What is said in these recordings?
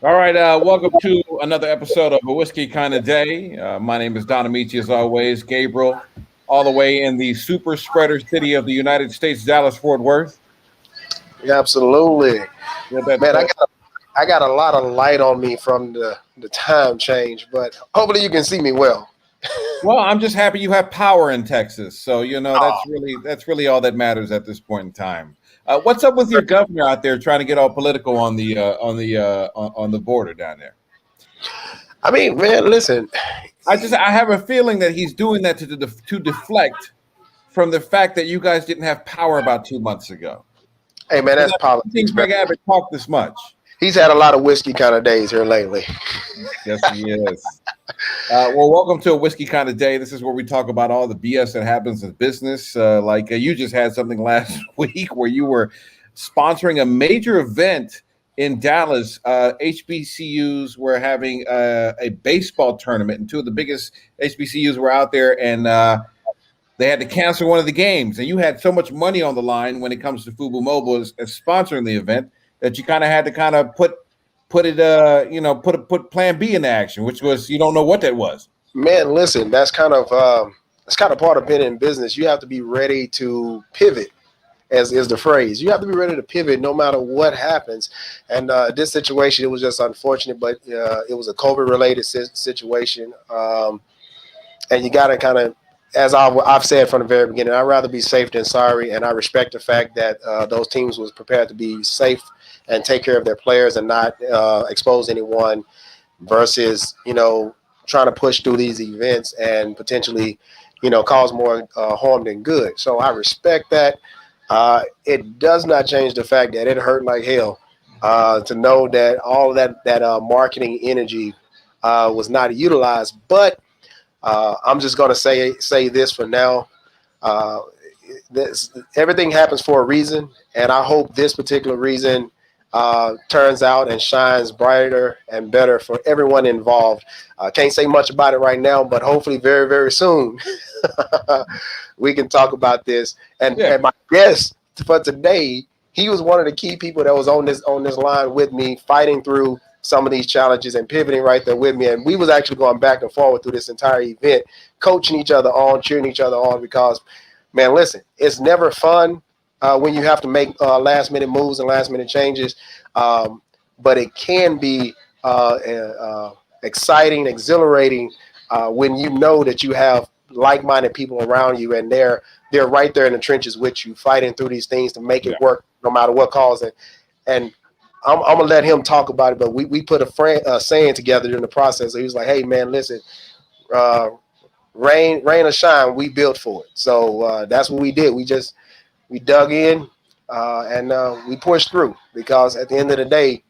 All right, welcome to another episode of A Whiskey Kind of Day. My name is Don Amiche, as always. Gabriel, all the way in the super spreader city of the United States, Dallas, Fort Worth. Yeah, absolutely, Yeah, that, man. I got a lot of light on me from the time change, but hopefully you can see me well. well, I'm just happy you have power in Texas. So Oh, that's really all that matters at this point in time. What's up with your governor out there trying to get all political on the border down there? I mean, man, listen. I have a feeling that he's doing that to deflect from the fact that you guys didn't have power about 2 months ago. Hey, man, Because that's I haven't seen politics, man. Greg Abbott talk this much. He's had a lot of whiskey kind of days here lately. Yes, he is. Well, welcome to A Whiskey Kind of Day. This is where we talk about all the BS that happens in business. You just had something last week where you were sponsoring a major event in Dallas. HBCUs were having a baseball tournament, and two of the biggest HBCUs were out there, and they had to cancel one of the games. And you had so much money on the line when it comes to FUBU Mobile as sponsoring the event that you kind of had to kind of put Plan B into action, which was you don't know what that was. Man, listen, that's kind of part of being in business. You have to be ready to pivot, as is the phrase. You have to be ready to pivot no matter what happens. And this situation, it was just unfortunate, but it was a COVID-related situation. And you got to kind of, as I've said from the very beginning, I'd rather be safe than sorry, and I respect the fact that those teams was prepared to be safe and take care of their players and not expose anyone versus trying to push through these events and potentially cause more harm than good. So I respect that. It does not change the fact that it hurt like hell to know that all of that marketing energy was not utilized, but I'm just going to say this for now. Uh, Everything happens for a reason, and I hope this particular reason turns out and shines brighter and better for everyone involved. Can't say much about it right now, but hopefully very, very soon we can talk about this. And Yeah, and my guest for today, he was one of the key people that was on this line with me, fighting through some of these challenges and pivoting right there with me. And we was actually going back and forward through this entire event, coaching each other on, cheering each other on, because man, listen, it's never fun when you have to make last minute moves and last minute changes, but it can be exciting, exhilarating when you know that you have like-minded people around you, and they're right there in the trenches with you, fighting through these things to make yeah. it work no matter what cause it. And I'm gonna let him talk about it, but we put a saying together in the process. So he was like, "Hey, man, listen, uh, rain or shine, we built for it." So that's what we did. We dug in and we pushed through, because at the end of the day,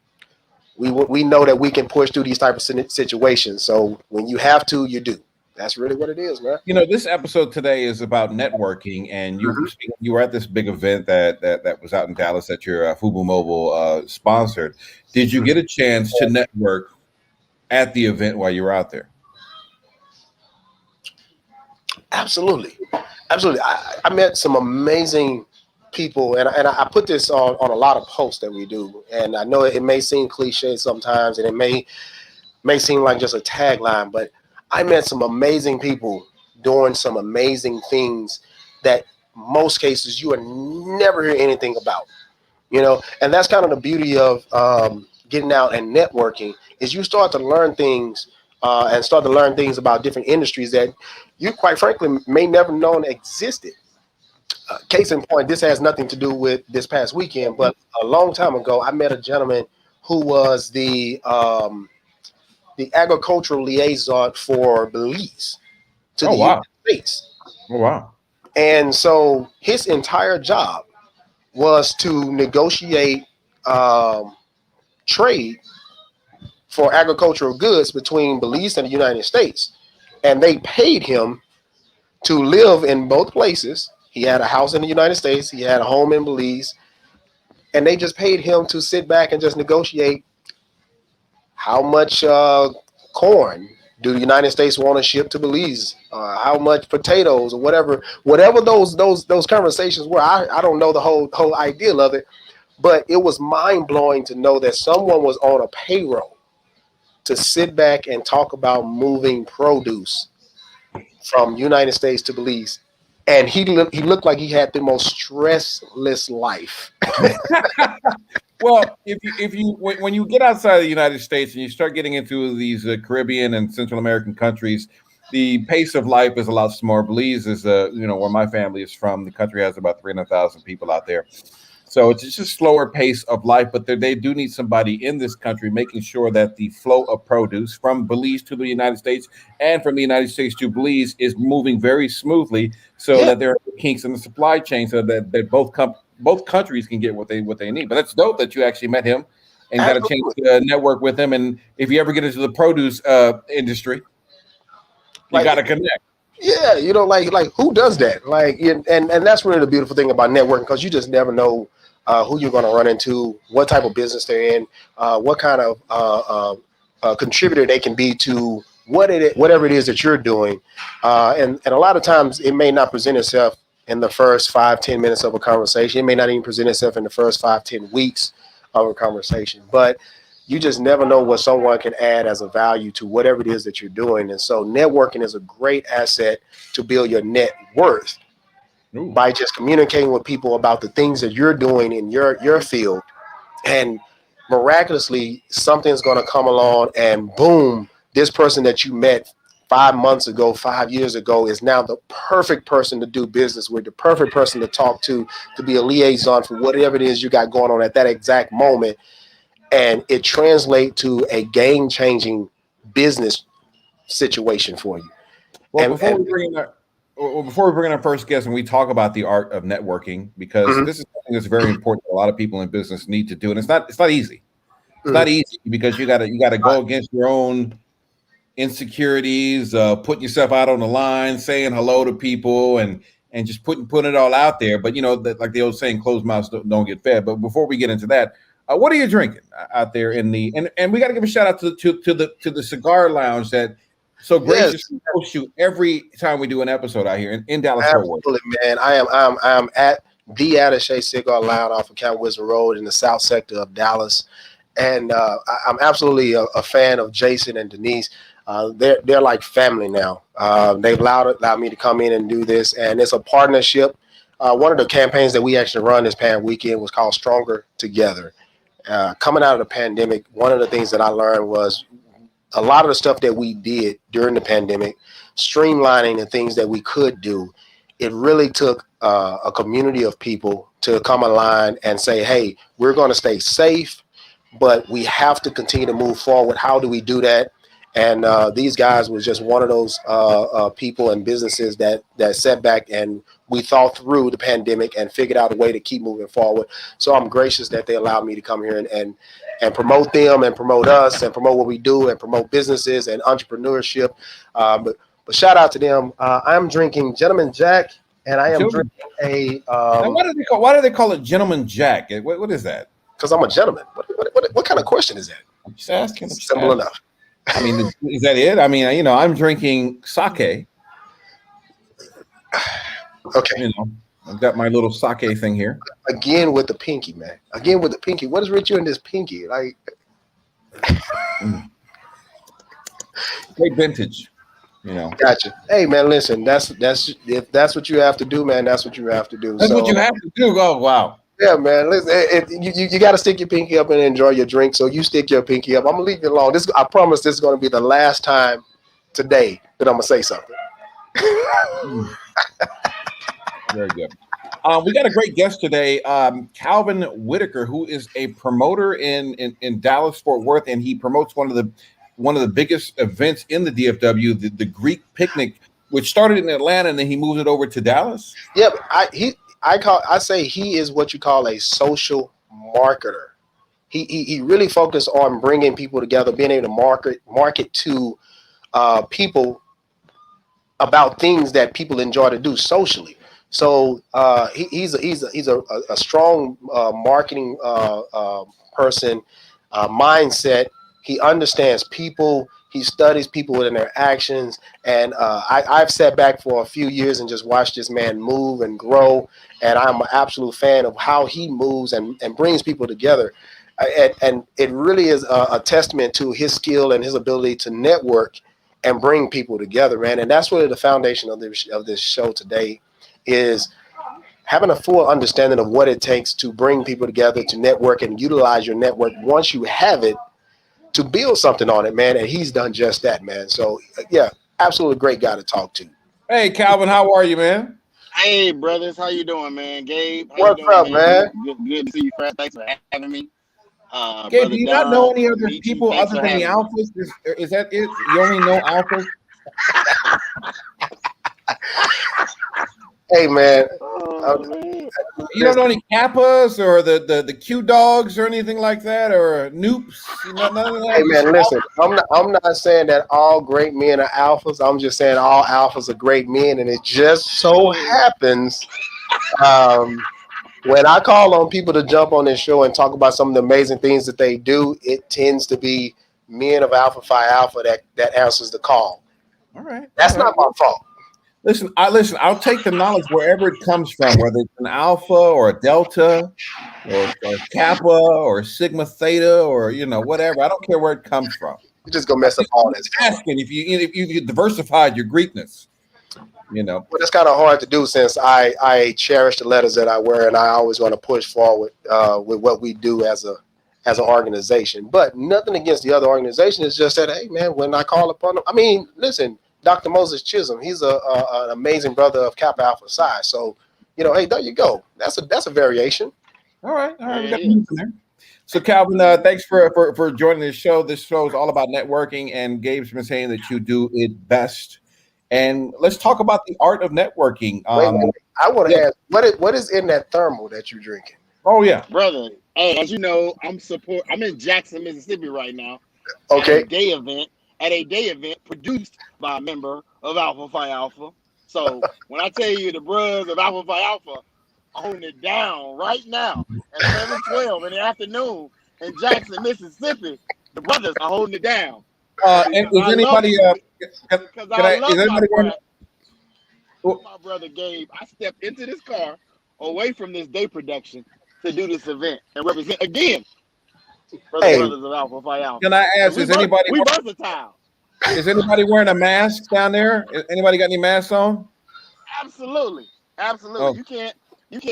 we know that we can push through these type of situations. So when you have to, you do. That's really what it is, man. This episode today is about networking, and you Mhm. you were at this big event that was out in Dallas that your FUBU Mobile sponsored. Did you get a chance to network at the event while you were out there? Absolutely, absolutely. I met some amazing people, and I put this on a lot of posts that we do. And I know it may seem cliche sometimes, and it may seem like just a tagline, but I met some amazing people doing some amazing things that most cases you would never hear anything about. And that's kind of the beauty of getting out and networking, is you start to learn things and start to learn things about different industries that you quite frankly may never known existed. Case in point, this has nothing to do with this past weekend, but a long time ago I met a gentleman who was the agricultural liaison for Belize to Oh the United wow! States. Oh wow! And so his entire job was to negotiate um, trade for agricultural goods between Belize and the United States. And they paid him to live in both places. He had a house in the United States, he had a home in Belize, and they just paid him to sit back and just negotiate how much corn do the United States want to ship to Belize? How much potatoes or whatever those conversations were. I don't know the whole ideal of it, but it was mind blowing to know that someone was on a payroll to sit back and talk about moving produce from United States to Belize, and he looked like he had the most stressless life. Well, if you when you get outside of the United States and you start getting into these Caribbean and Central American countries, the pace of life is a lot smaller. Belize is, where my family is from. The country has about 300,000 people out there. So it's just a slower pace of life, but they do need somebody in this country making sure that the flow of produce from Belize to the United States and from the United States to Belize is moving very smoothly, so Yeah, that there are no kinks in the supply chain, so that both countries can get what they need. But that's dope that you actually met him and got a chance absolutely. to network with him. And if you ever get into the produce industry, you got Like, to connect. yeah, like who does that? Like, and that's really the beautiful thing about networking, because you just never know who you're going to run into, what type of business they're in, what kind of contributor they can be to whatever it is that you're doing, and a lot of times it may not present itself in the first 5-10 minutes of a conversation. It may not even present itself in the first 5-10 weeks of a conversation, but you just never know what someone can add as a value to whatever it is that you're doing. And so networking is a great asset to build your net worth Ooh. by just communicating with people about the things that you're doing in your field. And miraculously, something's going to come along and boom, this person that you met 5 months ago, 5 years ago, is now the perfect person to do business with, the perfect person to talk to be a liaison for whatever it is you got going on at that exact moment. And it translates to a game-changing business situation for you. Well, And before we bring in our first guest and we talk about the art of networking, because mhm, this is something that's very important that a lot of people in business need to do, and it's not easy. It's mhm. not easy because you gotta go against your own insecurities, putting yourself out on the line, saying hello to people, and just putting it all out there. But like the old saying, closed mouths don't get fed. But before we get into that, what are you drinking out there in the and we got to give a shout out to the cigar lounge that so Yes, graciously hosts you every time we do an episode out here in Dallas Fort Worth. absolutely, man. I'm at the Attaché Cigar Lounge off of Count Wisdom Road in the South Sector of Dallas, and I'm absolutely a fan of Jason and Denise. They're like family now. They've allowed me to come in and do this, and it's a partnership. One of the campaigns that we actually run this past weekend was called Stronger Together. Coming out of the pandemic, one of the things that I learned was a lot of the stuff that we did during the pandemic, streamlining the things that we could do. It really took a community of people to come online and say, hey, we're going to stay safe, but we have to continue to move forward. How do we do that? And these guys was just one of those people and businesses that sat back and we thought through the pandemic and figured out a way to keep moving forward. So I'm gracious that they allowed me to come here and promote them and promote us and promote what we do and promote businesses and entrepreneurship. But shout out to them. I'm drinking Gentleman Jack, and I am Gentleman, drinking a now why do they call it Gentleman Jack? What is that? because I'm a gentleman. What kind of question is that? I'm just asking. I'm just Simple asking. enough. I mean, is that it? I mean, I'm drinking sake. Okay. You know, I've got my little sake thing here. Again with the pinky, man. Again with the pinky. What is with you and this pinky? Like, Mm. Great vintage. gotcha. Hey, man, listen. That's if that's what you have to do, man. That's what you have to do. That's what So you have to do. Oh, wow. yeah, man. Listen, you got to stick your pinky up and enjoy your drink. So you stick your pinky up. I'm gonna leave you alone. I promise this is gonna be the last time today that I'm gonna say something. Mm. Very good. We got a great guest today, Calvin Whitaker, who is a promoter in Dallas Fort Worth, and he promotes one of the biggest events in the DFW, the Greek Picnic, which started in Atlanta, and then he moved it over to Dallas. Yep. I say he is what you call a social marketer. He really focused on bringing people together, being able to market to people about things that people enjoy to do socially. So he's a strong marketing person, mindset. He understands people. He studies people and their actions. And I've sat back for a few years and just watched this man move and grow. And I'm an absolute fan of how he moves and brings people together. And it really is a testament to his skill and his ability to network and bring people together, man. And that's really the foundation of this show today, is having a full understanding of what it takes to bring people together, to network and utilize your network once you have it, to build something on it, man. And he's done just that, man. So yeah, absolutely great guy to talk to. Hey, Calvin, how are you, man? Hey, brothers, how you doing, man? Gabe, how you What's doing, up, man? man? Good to see you, friend. Thanks for having me. Gabe, do Brother you not know Don, any other Amiche, people thanks other for than the having me. alphas? Is that it? You only know alphas? Hey, man. Oh, man. You don't know any Kappas or the Q dogs or anything like that, or Noops? None of Hey, that. Just man, listen. I'm not saying that all great men are alphas. I'm just saying all alphas are great men, and it just so happens. Um, when I call on people to jump on this show and talk about some of the amazing things that they do, it tends to be men of Alpha Phi Alpha that answers the call. all right, all That's right. not my fault. Listen. I'll take the knowledge wherever it comes from, whether it's an alpha or a delta or kappa or sigma theta or whatever. I don't care where it comes from. You're just gonna I'm mess up all that just stuff. asking if you diversified your Greekness. Well, it's kind of hard to do since I cherish the letters that I wear, and I always want to push forward with what we do as an organization. But nothing against the other organization. It's just that, hey, man, when I call upon them, I mean, listen, Dr. Moses Chisholm, he's an amazing brother of Kappa Alpha Psi. So, hey, there you go. That's a variation. All right, Yeah, we it got is. in there. So Calvin, thanks for joining this show. This show is all about networking, and Gabe's been saying that you do it best. And let's talk about the art of networking. Wait. I want to Yeah. ask, what is in that thermal that you're drinking? Oh yeah. Brother. Hey, as you know, I'm in Jackson, Mississippi right now at a Okay. day event, produced by a member of Alpha Phi Alpha. So when I tell you the bros of Alpha Phi Alpha are holding it down right now at 7:12 in the afternoon in Jackson, Mississippi, the brothers are holding it down. And And because is anybody? Can I I? Is love my anybody brother, going? my brother Gabe, I stepped into this car away from this day production to do this event and represent again for the Hey, brothers of Alpha Phi Can Alpha. I Because ask? we versatile. Is anybody wearing a mask down there? Anybody got any masks on? Absolutely. Absolutely. Oh, You can't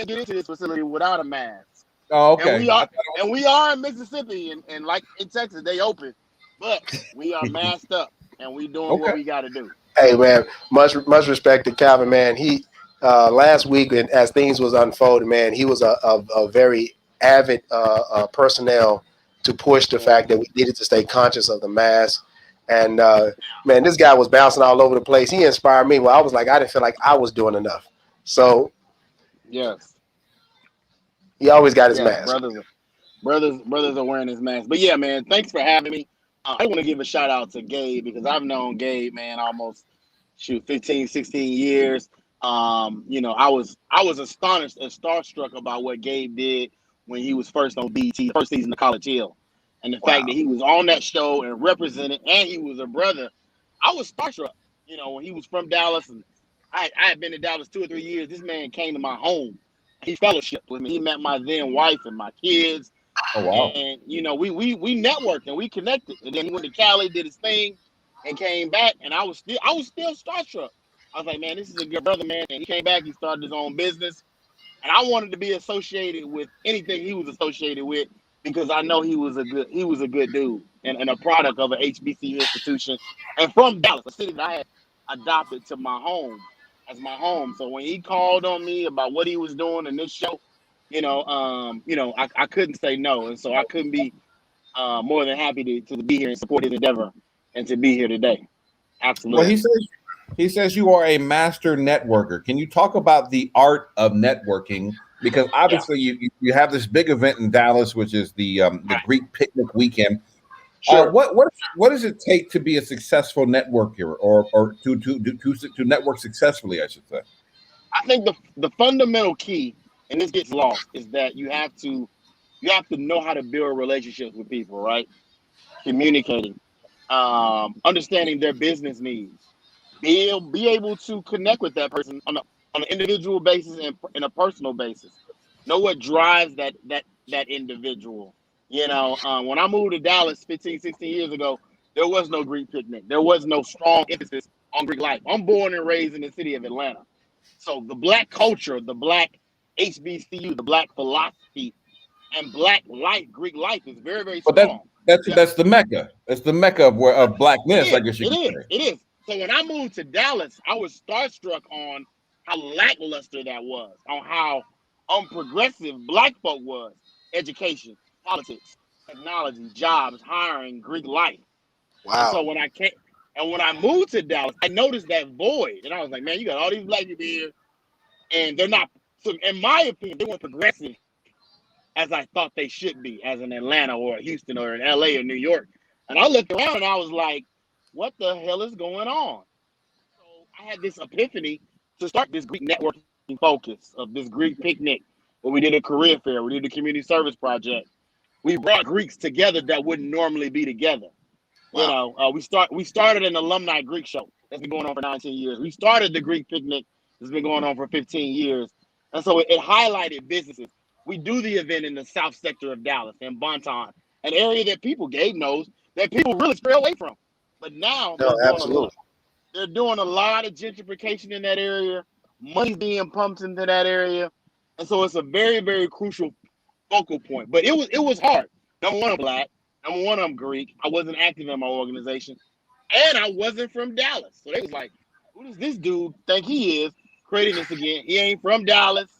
get into this facility without a mask. oh, And okay. we are and we are in Mississippi and like in Texas, they open. But we are masked up and we doing Okay. what we gotta do. hey, man, much respect to Calvin, man. He last week, and as things was unfolding, man, he was a very avid personnel to push the Yeah. fact that we needed to stay conscious of the mask. And man, this guy was bouncing all over the place. He inspired me. Well, I was like, I didn't feel like I was doing enough. So Yes. he always got his Yes, mask. brothers are wearing his mask. But yeah, man, thanks for having me. I want to give a shout out to Gabe because I've known Gabe, man, almost 15, 16 years. I was astonished and starstruck about what Gabe did when he was first on BT, first season of College Hill. And the fact Wow. that he was on that show and represented and he was a brother. I was starstruck, when he was from Dallas and I had been to Dallas 2 or 3 years. This man came to my home. He fellowshiped with me. He met my then wife and my kids. Oh wow. And we networked and we connected. And then he went to Cali, did his thing, and came back. And I was still starstruck. I was like, man, this is a good brother, man. And he came back, he started his own business. And I wanted to be associated with anything he was associated with because I know he was a good dude and a product of an HBCU institution and from Dallas, a city that I had adopted to my home as my home. So when he called on me about what he was doing in this show, I couldn't say no, and so I couldn't be more than happy to be here and support his endeavor and to be here today. Well, Absolutely. he says you are a master networker. Can you talk about the art of networking? Because Yeah. obviously you have this big event in Dallas, which is the Right. Greek picnic weekend. Sure. What does it take to be a successful networker, or to network successfully? I should say. I think the fundamental key, and this gets lost, is that you have to know how to build relationships with people, right? Communicating, understanding their business needs, be able to connect with that person on an individual basis and a personal basis. Know what drives that individual. When I moved to Dallas 15, 16 years ago, there was no Greek picnic. There was no strong emphasis on Greek life. I'm born and raised in the city of Atlanta. So the black culture, the black HBCU, the black philosophy, and black life, Greek life is very, very But strong. that's the mecca. That's the mecca of blackness, I guess you It could is. say. It is. So when I moved to Dallas, I was starstruck on how lackluster that was, on how unprogressive black folk was. Education, politics, technology, jobs, hiring, Greek life. And so Wow. when I moved to Dallas, I noticed that void. And I was like, man, you got all these black people here, and they're not, so in my opinion, they weren't progressive as I thought they should be, as in Atlanta or Houston or in LA or New York. And I looked around and I was like, what the hell is going on? So I had this epiphany to start this Greek networking focus of this Greek picnic, where we did a career fair, we did a community service project. We brought Greeks together that wouldn't normally be together. Wow. We started an alumni Greek show that's been going on for 19 years. We started the Greek picnic that's been going on for 15 years. And so it highlighted businesses. We do the event in the south sector of Dallas in Bonton, an area that Gabe knows, that people really stray away from. But now No, absolutely. they're doing a lot of gentrification in that area. Money's being pumped into that area. And so it's a very, very crucial focal point. But it was hard. Number one, I'm black. Number one, I'm Greek. I wasn't active in my organization. And I wasn't from Dallas. So they was like, who does this dude think he is creating this again? He ain't from Dallas.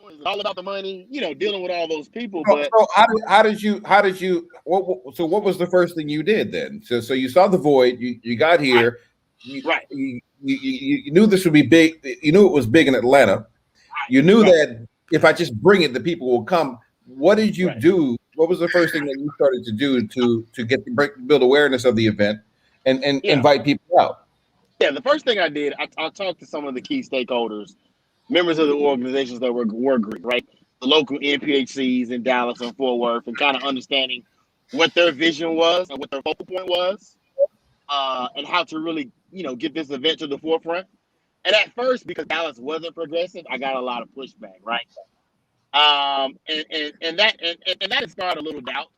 It's all about the money, dealing with all those people. But So what was the first thing you did then? So you saw the void, you got here, right. You knew this would be big, you knew it was big in Atlanta. You knew that if I just bring it, the people will come. What did you do? What was the first thing that you started to do to build awareness of the event and invite people out? Yeah, the first thing I did, I talked to some of the key stakeholders, members of the organizations that were Greek, right? The local NPHCs in Dallas and Fort Worth, and kind of understanding what their vision was and what their focal point was, and how to really, get this event to the forefront. And at first, because Dallas wasn't progressive, I got a lot of pushback, right? And that inspired a little doubt.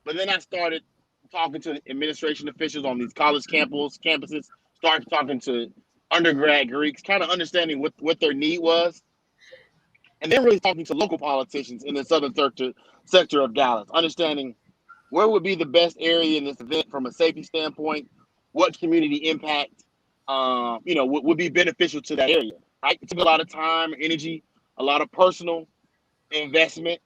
But then I started talking to administration officials on these college campuses, started talking to undergrad Greeks, kind of understanding what their need was. And then really talking to local politicians in the southern sector of Dallas, understanding where would be the best area in this event from a safety standpoint, what community impact, would be beneficial to that area. Right? It took a lot of time, energy, a lot of personal investment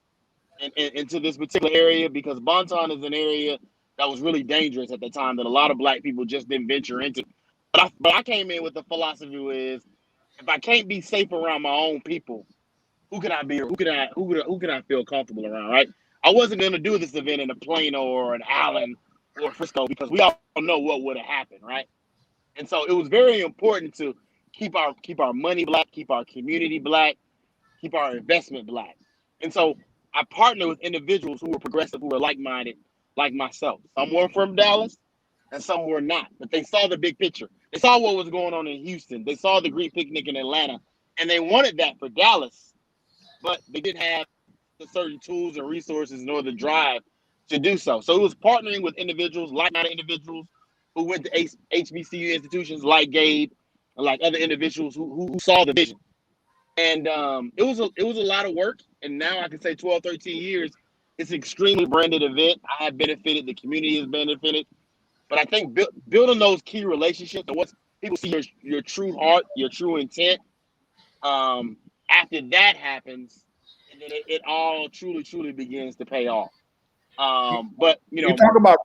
into this particular area, because Bonton is an area that was really dangerous at the time that a lot of black people just didn't venture into. But I came in with the philosophy is, if I can't be safe around my own people, who can I be? Or who can I feel comfortable around? Right? I wasn't going to do this event in a Plano or an Allen or Frisco, because we all know what would have happened, right? And so it was very important to keep our money black, keep our community black, keep our investment black. And so I partnered with individuals who were progressive, who were like-minded, like myself. Some were from Dallas and some were not, but they saw the big picture. They saw what was going on in Houston. They saw the Greek picnic in Atlanta, and they wanted that for Dallas, but they didn't have the certain tools and resources nor the drive to do so. So it was partnering with individuals, like-minded individuals who went to HBCU institutions like Gabe and like other individuals who saw the vision. And it was a lot of work. And now I can say 12, 13 years, it's an extremely branded event. I have benefited. The community has benefited. But I think building those key relationships, and once people see your true heart, your true intent, after that happens, and then it all truly begins to pay off. But you talk about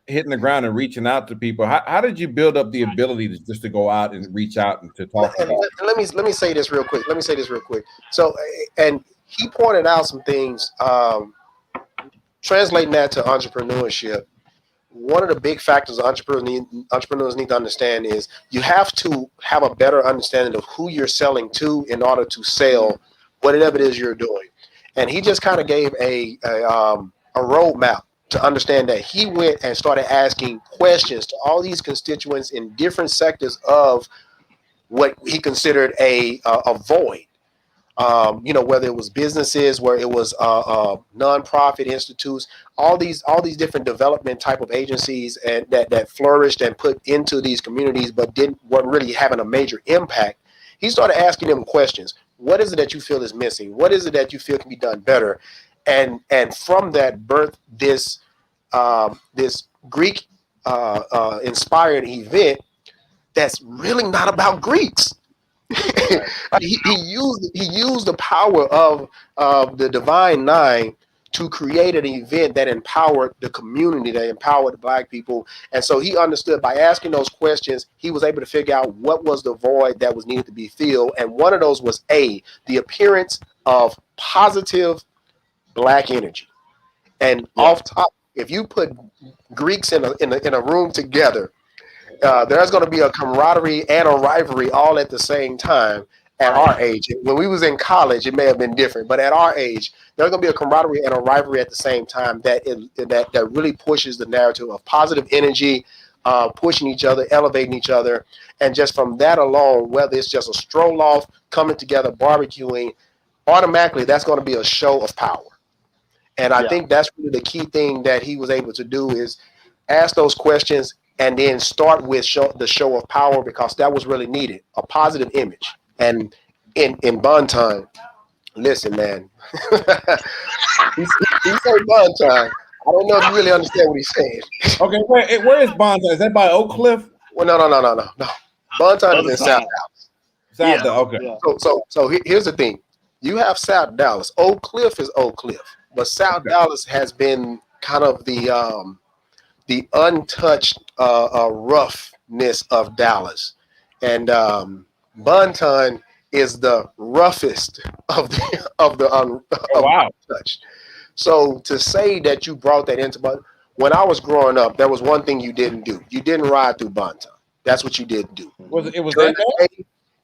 hitting the ground and reaching out to people. How did you build up the ability to go out and reach out and to talk to people? Let me say this real quick. So, and he pointed out some things. Translating that to entrepreneurship, one of the big factors entrepreneurs need to understand is you have to have a better understanding of who you're selling to in order to sell whatever it is you're doing. And he just kind of gave a roadmap to understand that. He went and started asking questions to all these constituents in different sectors of what he considered a void. Whether it was businesses, where it was nonprofit institutes, all these different development type of agencies and that flourished and put into these communities, but weren't really having a major impact. He started asking them questions. What is it that you feel is missing? What is it that you feel can be done better? And from that birthed this Greek inspired event that's really not about Greeks. he used the power of the Divine Nine to create an event that empowered the community, that empowered the Black people. And so he understood by asking those questions, he was able to figure out what was the void that was needed to be filled. And one of those was the appearance of positive Black energy. And off top, if you put Greeks in a room together, there's going to be a camaraderie and a rivalry all at the same time. At our age, when we was in college, it may have been different, but at our age, there's going to be a camaraderie and a rivalry at the same time that really pushes the narrative of positive energy, pushing each other, elevating each other, and just from that alone, whether it's just a stroll off, coming together, barbecuing, automatically that's going to be a show of power. And I think that's really the key thing that he was able to do is ask those questions and then start with the show of power, because that was really needed, a positive image. And in Bonton, listen, man, he said Bonton. I don't know if you really understand what he's saying. Okay, where is Bonton? Is that by Oak Cliff? Well, no. Bonton is in South Dallas. Okay. Yeah. So here's the thing. You have South Dallas. Oak Cliff is Oak Cliff. But South Dallas has been kind of the untouched roughness of Dallas. And Bonton is the roughest of the untouched. So to say that you brought that into Bonton, when I was growing up, there was one thing you didn't do. You didn't ride through Bonton. That's what you didn't do.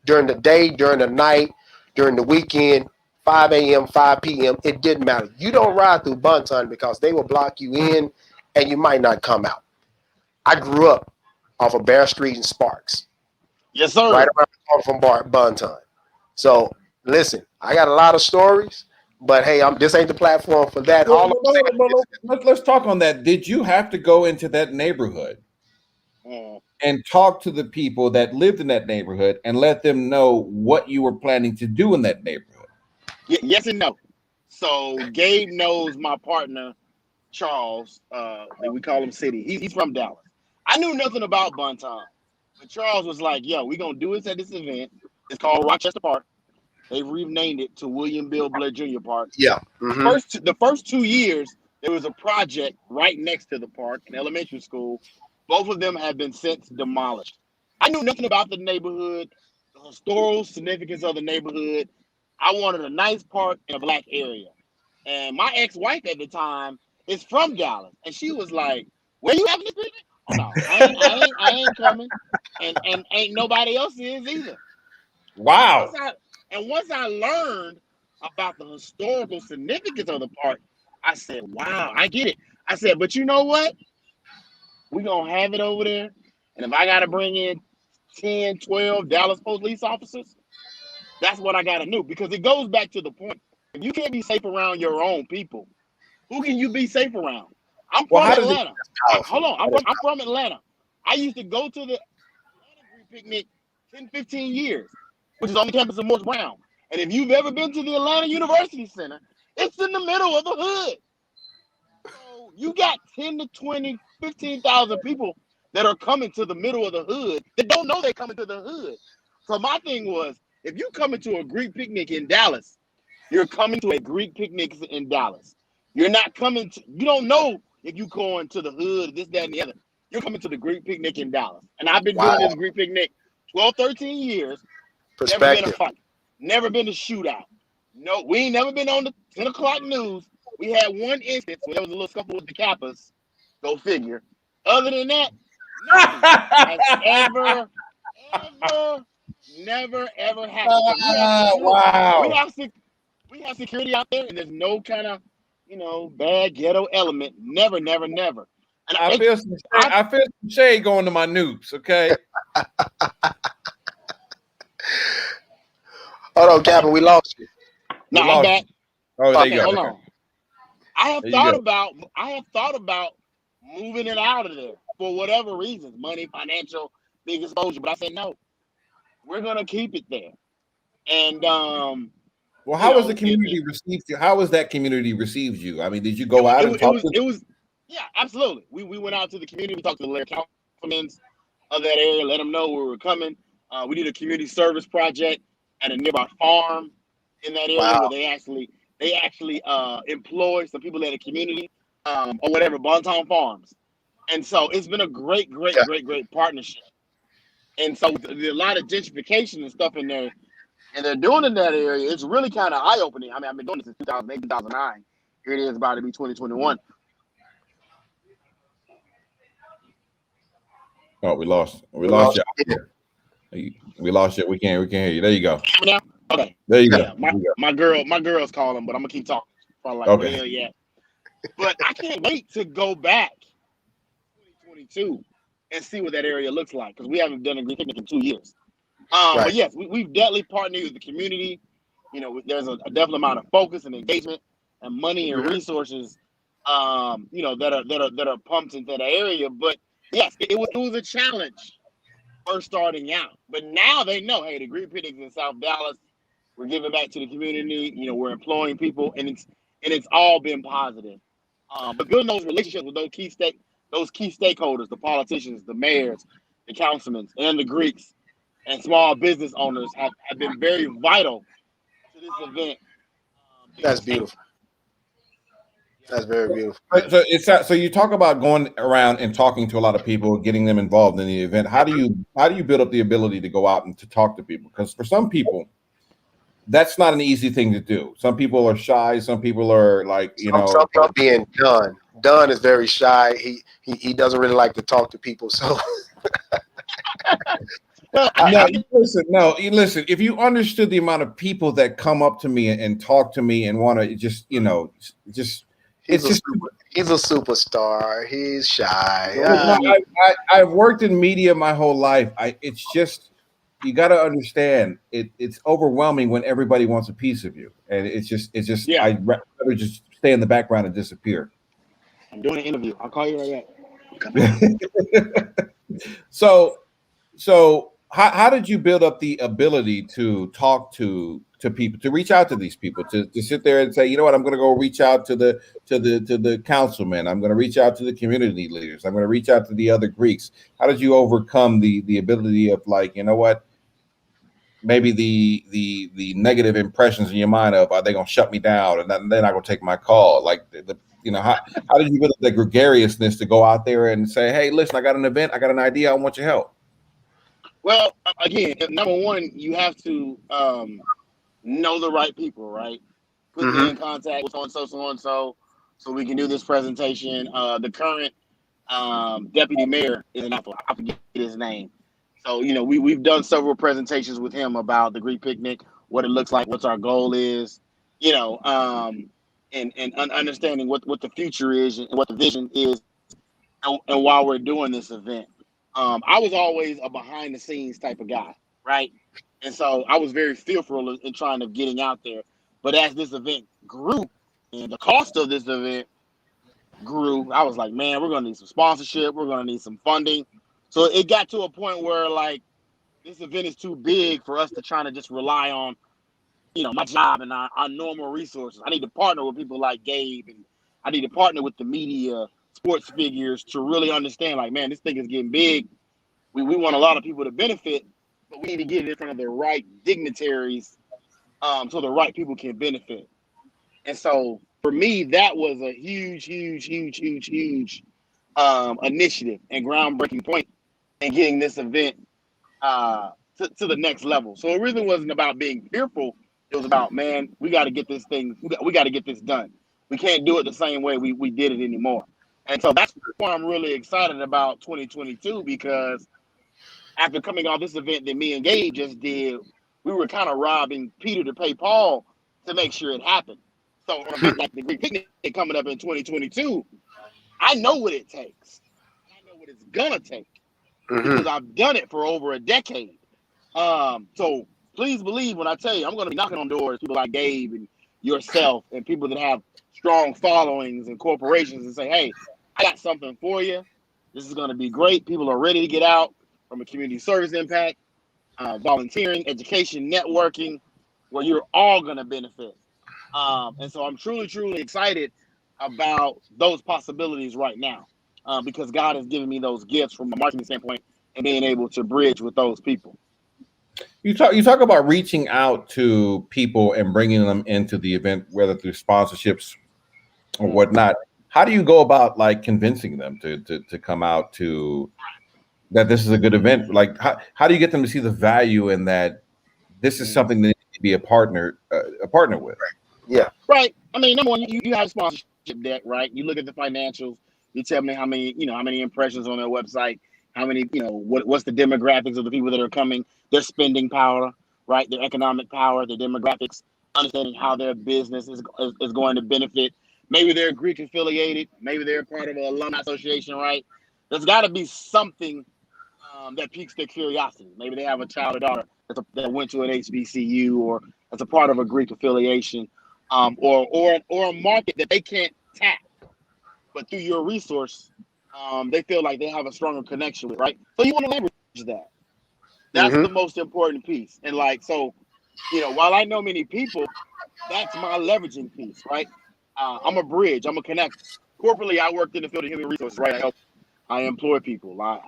During the day, during the night, during the weekend, 5 a.m., 5 p.m., it didn't matter. You don't ride through Bonton because they will block you in and you might not come out. I grew up off of Bear Street and Sparks. Yes, sir. Right around the corner from Bonton. So listen, I got a lot of stories, but hey, this ain't the platform for that. Let's talk on that. Did you have to go into that neighborhood and talk to the people that lived in that neighborhood and let them know what you were planning to do in that neighborhood? Yes and no. So Gabe knows my partner, Charles, we call him City. He's from Dallas. I knew nothing about Bonton, but Charles was like, yo, we're going to do this at this event. It's called Rochester Park. They've renamed it to William Bill Blair Jr. Park. Yeah. Mm-hmm. The first 2 years, there was a project right next to the park in elementary school. Both of them have been since demolished. I knew nothing about the neighborhood, the historical significance of the neighborhood. I wanted a nice park in a Black area. And my ex-wife at the time is from Dallas. And she was like, where you having this picnic? Oh, no, I ain't coming. And ain't nobody else is either. Wow. Once I learned about the historical significance of the park, I said, wow, I get it. I said, but you know what? We're going to have it over there. And if I got to bring in 10, 12 Dallas police officers, that's what I got to do. Because it goes back to the point. If you can't be safe around your own people, who can you be safe around? I'm from Atlanta. Hold on. I'm from Atlanta. I used to go to the Atlanta picnic 10, 15 years, which is on the campus of Morris Brown. And if you've ever been to the Atlanta University Center, it's in the middle of the hood. So you got 10 to 20, 15,000 people that are coming to the middle of the hood that don't know they're coming to the hood. So my thing was, if you coming to a Greek picnic in Dallas, you're coming to a Greek picnic in Dallas. You're not coming to, you don't know if you going to the hood, this, that, and the other. You're coming to the Greek picnic in Dallas. And I've been doing this Greek picnic 12, 13 years. Never been a fight. Never been a shootout. No, we ain't never been on the 10 o'clock news. We had one instance where there was a little scuffle with the Kappas. Go figure. Other than that, nothing has never happened. Wow. We have security out there, and there's no kind of, bad ghetto element. Never. And I feel some shade going to my noobs, okay? Hold on, Captain, we lost you. No, We I'm lost back. you. Oh, there you Okay, go. hold on. I have There you thought go. about moving it out of there for whatever reasons, money, financial, big exposure. But I said no. We're gonna keep it there. And Well, you how was the know, community received you? How was that community received you? I mean, did you go out and it talk was to it was yeah, absolutely. We went out to the community, we talked to the councilmen of that area, let them know we were coming. We did a community service project at a nearby farm in that area where Wow. they actually employ some people in the community or whatever, Bonton Farms. And so it's been a Yeah. great partnership. And so there's a lot of gentrification and stuff in there, and they're doing in that area. It's really kind of eye opening. I mean, I've been doing this since 2008, 2009. Here it is about to be 2021. Oh, we lost. We We lost lost you. you. We lost you. We can't hear you. There you go. Now, okay, There you go. yeah, There you my girl's calling, but I'm gonna keep talking. Probably go. like, Okay. well, yeah, but I can't wait to go back 2022 and see what that area looks like because we haven't done a green picnic in 2 years. But Right. yes, we've definitely partnered with the community. You know, there's a definite amount of focus and engagement and money and Mhm. resources, you know, that are pumped into the area. But yes, it was a challenge first starting out. But now they know, hey, the green picnics in South Dallas, we're giving back to the community. You know, we're employing people, and it's all been positive. But building those relationships with those key stakeholders, the politicians, the mayors, the councilmen, and the Greeks and small business owners have been very vital to this event being That's successful. beautiful. That's very beautiful. So you talk about going around and talking to a lot of people, getting them involved in the event. How do you build up the ability to go out and to talk to people? Because for some people, that's not an easy thing to do. Some people are shy. Some people are like, Some people being done. Dunn is very shy. He doesn't really like to talk to people. So Well, no, listen. If you understood the amount of people that come up to me and talk to me and want to just he's it's a just he's a superstar. He's shy. no. I've worked in media my whole life. It's just you got to understand it's overwhelming when everybody wants a piece of you, and it's just yeah, I'd rather just stay in the background and disappear. I'm doing an interview. I'll call you right back. so So how did you build up the ability to talk to people, to reach out to these people, to sit there and say, you know what, I'm going to go reach out to the councilmen, I'm going to reach out to the community leaders, I'm going to reach out to the other Greeks. How did you overcome the ability of, like, you know what, maybe the negative impressions in your mind of, are they going to shut me down and they're not going to take my call, like how did you build up the gregariousness to go out there and say, hey, listen, I got an event, I got an idea, I want your help? Well, again, number one, you have to know the right people, right? Put me Mm-hmm. in contact with so and so we can do this presentation. The current deputy mayor is an apple. I forget his name. So, you know, we've done several presentations with him about the Greek picnic, what it looks like, what our goal is, you know, and understanding what the future is and what the vision is, and why we're doing this event. I was always a behind the scenes type of guy, right? And so I was very fearful in trying to getting out there. But as this event grew and the cost of this event grew, I was like, man, we're gonna need some sponsorship, we're gonna need some funding. So it got to a point where, like, this event is too big for us to try to just rely on, you know, my job and our normal resources. I need to partner with people like Gabe, and I need to partner with the media, sports figures, to really understand, like, man, this thing is getting big. We want a lot of people to benefit, but we need to get it in front of the right dignitaries, so the right people can benefit. And so for me, that was a huge initiative and groundbreaking point in getting this event to the next level. So it really wasn't about being fearful. It was about, man, we got to get this thing, we got to get this done. We can't do it the same way we did it anymore. And so that's why I'm really excited about 2022, because after coming off this event that me and Gabe just did, we were kind of robbing Peter to pay Paul to make sure it happened. So an event like the Greek Picnic coming up in 2022, I know what it takes. I know what it's gonna take Mm-hmm. because I've done it for over a decade. So please believe when I tell you, I'm gonna be knocking on doors, people like Gabe and yourself and people that have strong followings and corporations and say, hey, I got something for you. This is going to be great. People are ready to get out from a community service impact, volunteering, education, networking, where you're all going to benefit. And so I'm truly, truly excited about those possibilities right now because God has given me those gifts from a marketing standpoint and being able to bridge with those people. You talk about reaching out to people and bringing them into the event, whether through sponsorships or whatnot. How do you go about like convincing them to come out to that this is a good event? Like how do you get them to see the value in that this is something that needs to be a partner with? Yeah. Right. I mean, number one, you have a sponsorship deck, right? You look at the financials. You tell me how many impressions on their website, how many, what's the demographics of the people that are coming, their spending power, right? Their economic power, their demographics, understanding how their business is going to benefit. Maybe they're Greek affiliated. Maybe they're part of an alumni association, right? There's got to be something that piques their curiosity. Maybe they have a child or daughter that went to an HBCU or that's a part of a Greek affiliation. Or a market that they can't tap, but through your resource, they feel like they have a stronger connection with, right? So you want to leverage that. That's the most important piece. And while I know many people, that's my leveraging piece, right? I'm a bridge. I'm a connector. Corporately, I worked in the field of human resources, right? I employ people. I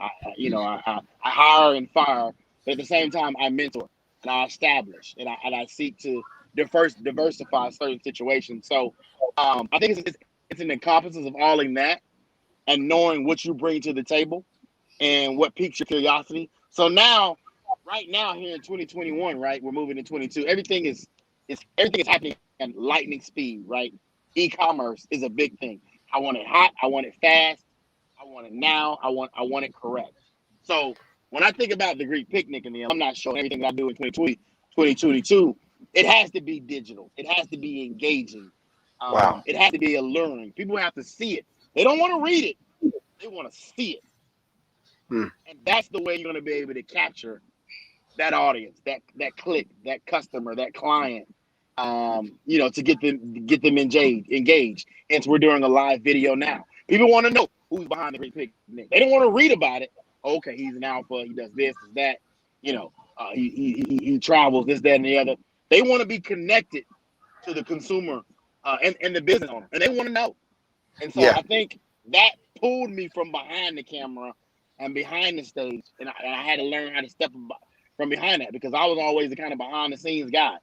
hire and fire, but at the same time, I mentor and I establish and I seek to diversify certain situations. So I think it's an encompassing of all in that and knowing what you bring to the table and what piques your curiosity. So right now here in 2021, right, we're moving to 22. Everything is happening at lightning speed, right? E-commerce is a big thing. I want it hot. I want it fast. I want it now. I want it correct. So when I think about the Greek picnic and I'm not showing everything that I do in 2020, 2022, it has to be digital. It has to be engaging. Wow. It has to be alluring. People have to see it. They don't want to read it. They want to see it. And that's the way you're going to be able to capture that audience, that click, that customer, that client, to get them engaged. Hence, we're doing a live video now. People want to know who's behind the Great Picnic. They don't want to read about it. Okay, he's an alpha. He does this, does that. He travels, this, that, and the other. They want to be connected to the consumer and the business owner, and they want to know. And so I think that pulled me from behind the camera and behind the stage, and I had to learn how to step from behind that because I was always the kind of behind the scenes guy.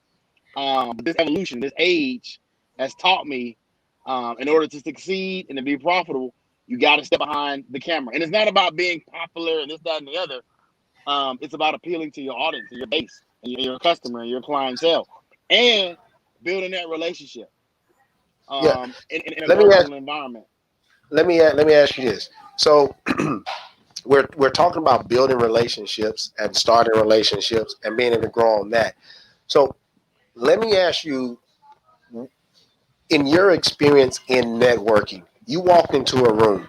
This evolution, this age has taught me in order to succeed and to be profitable, you got to step behind the camera. And it's not about being popular and this, that, and the other. It's about appealing to your audience, your base, and your customer, and your clientele, and building that relationship in a virtual environment. Let me ask you this. So we're talking about building relationships and starting relationships and being able to grow on that. So let me ask you, in your experience in networking, you walked into a room.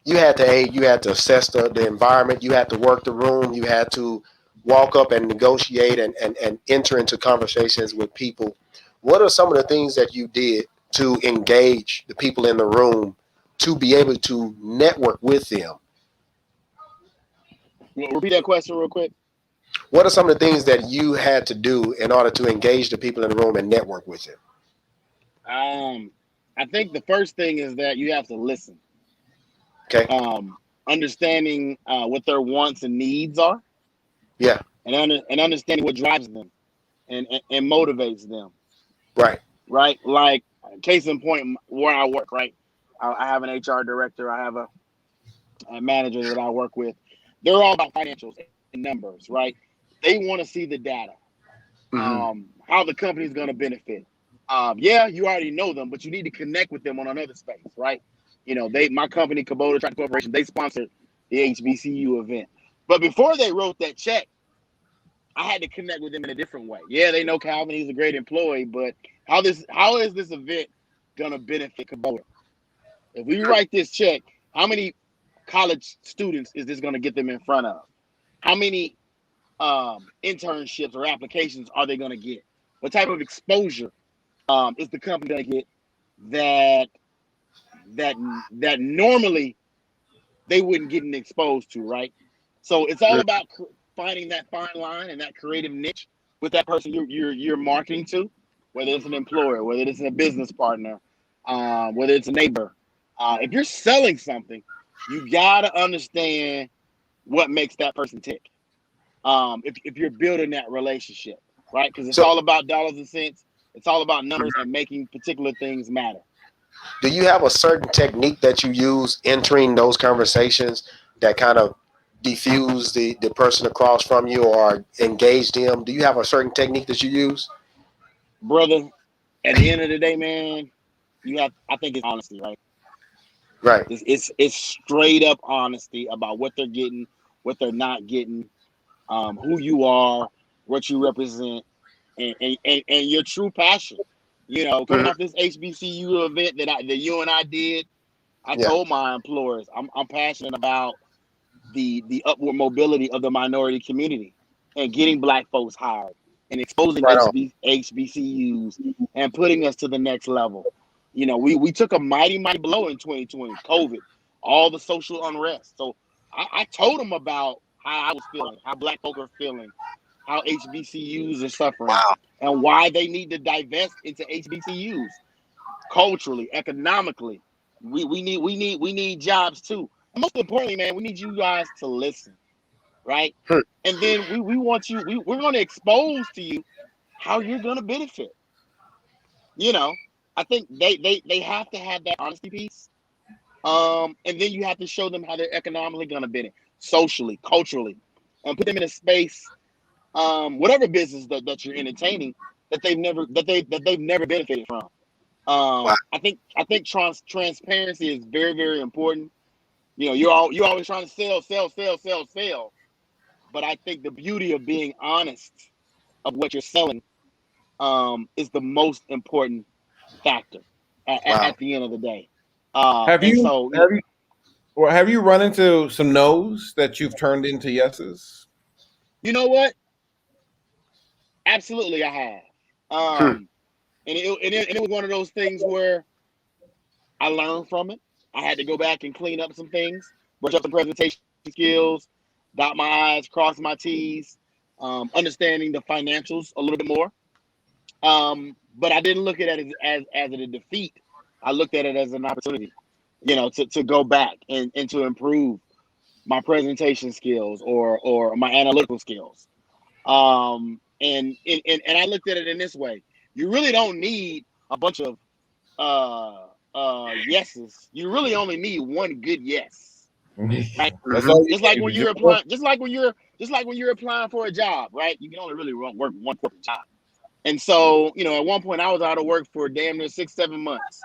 You had to assess the environment. You had to work the room. You had to walk up and negotiate and enter into conversations with people. What are some of the things that you did to engage the people in the room to be able to network with them? Repeat that question real quick. What are some of the things that you had to do in order to engage the people in the room and network with them? I think the first thing is that you have to listen. Okay. Understanding what their wants and needs are. Yeah. And understanding what drives them and motivates them. Right. Right. Like case in point, where I work. Right. I have an HR director. I have a manager that I work with. They're all about financials and numbers. Right. They want to see the data. How the company's going to benefit. You already know them, but you need to connect with them on another space, right? My company, Kubota Tractor Corporation, they sponsored the HBCU event. But before they wrote that check, I had to connect with them in a different way. Yeah, they know Calvin, he's a great employee, but how is this event gonna benefit Kubota? If we write this check, how many college students is this gonna get them in front of? How many internships or applications are they gonna get? What type of exposure is the company gonna get that that normally they wouldn't get exposed to, right? So it's all about finding that fine line and that creative niche with that person you're marketing to, whether it's an employer, whether it's a business partner, whether it's a neighbor. If you're selling something, you gotta understand what makes that person tick. If you're building that relationship, right? Because it's So, all about dollars and cents. It's all about numbers and making particular things matter. do you have a certain technique that you use entering those conversations that kind of diffuse the person across from you or engage them? Do you have a certain technique that you use? Brother, at the end of the day, man, I think it's honesty, right? Right. It's straight up honesty about what they're getting, what they're not getting, who you are, what you represent, and your true passion. Coming Mhm. off this HBCU event that you and I did, I Yeah. told my employers I'm passionate about the upward mobility of the minority community and getting Black folks hired and exposing Right on. HBCUs and putting us to the next level. We took a mighty blow in 2020, COVID, all the social unrest. So I told them about how I was feeling, how Black folk are feeling, how HBCUs are suffering, Wow. and why they need to divest into HBCUs culturally, economically. We need jobs too. And most importantly, man, we need you guys to listen, right? Hmm. And then we want you. We're going to expose to you how you're going to benefit. You know, I think they have to have that honesty piece. And then you have to show them how they're economically going to benefit, socially, culturally, and put them in a space, whatever business that you're entertaining, that they've never benefited from. Wow. I think transparency is very, very important. You're always trying to sell. But I think the beauty of being honest of what you're selling is the most important factor Wow. at the end of the day. Have And you so have you well, have you run into some no's that you've turned into yeses? you know what? Absolutely, I have. Hmm. And it was one of those things where I learned from it. I had to go back and clean up some things, brush up the presentation skills, dot my I's, cross my T's, understanding the financials a little bit more. But I didn't look at it as a defeat. I looked at it as an opportunity, to go back and to improve my presentation skills or my analytical skills. And I looked at it in this way. You really don't need a bunch of yeses. You really only need one good yes, right? That's Mhm. all you Just like need. when Just you're one. applying, just like when you're applying for a job, right? You can only really work one corporate job. And so, at one point I was out of work for damn near 6, 7 months.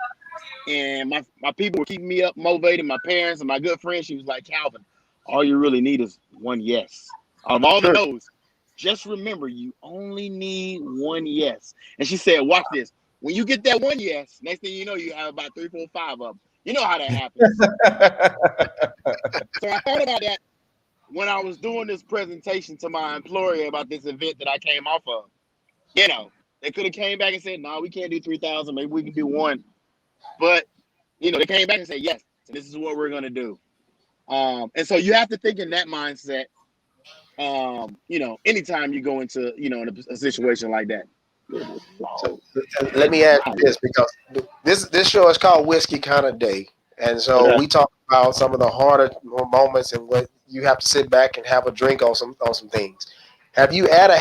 And my people were keeping me up, motivated, my parents and my good friend. She was like, Calvin, all you really need is one yes. Out of all the Hmm. no's, just remember you only need one yes. And she said, watch this. When you get that one yes, next thing you know, you have about 3, 4, 5 of them. You know how that happens. So I thought about that when I was doing this presentation to my employer about this event that I came off of. You know, they could have came back and said, no, we can't do 3,000. Maybe we can do one. But, they came back and said, yes, this is what we're going to do. And so you have to think in that mindset, anytime you go into, in a situation like that. So let me ask you this, because this show is called Whiskey Kind of Day, and so Okay. we talk about some of the harder moments and what you have to sit back and have a drink on some things. Have you ever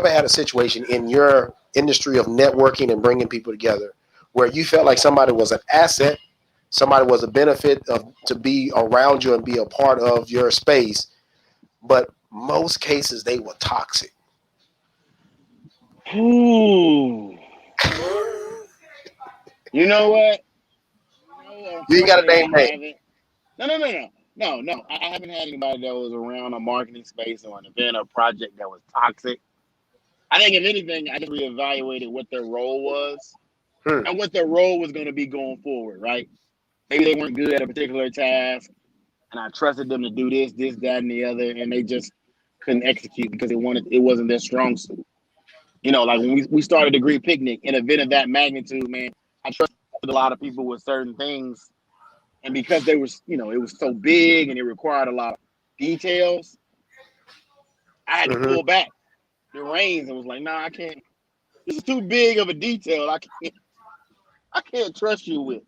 had a situation in your industry of networking and bringing people together where you felt like somebody was an asset, somebody was a benefit of to be around you and be a part of your space, but most cases they were toxic? Ooh. You know what? No, You ain't got to unfortunately, name I names. haven't. No. I haven't had anybody that was around a marketing space or an event or project that was toxic. I think if anything, I just reevaluated what their role was Hmm. and what their role was going to be going forward, right? Maybe they weren't good at a particular task, and I trusted them to do that, and the other, and they just couldn't execute because it wasn't their strong suit. You know, like when we started the Greek Picnic, an event of that magnitude, man, I trusted a lot of people with certain things. And because they was, you know, it was so big and it required a lot of details, I had to Mm-hmm. pull back the reins and was like, nah, I can't. This is too big of a detail. I can't trust you with.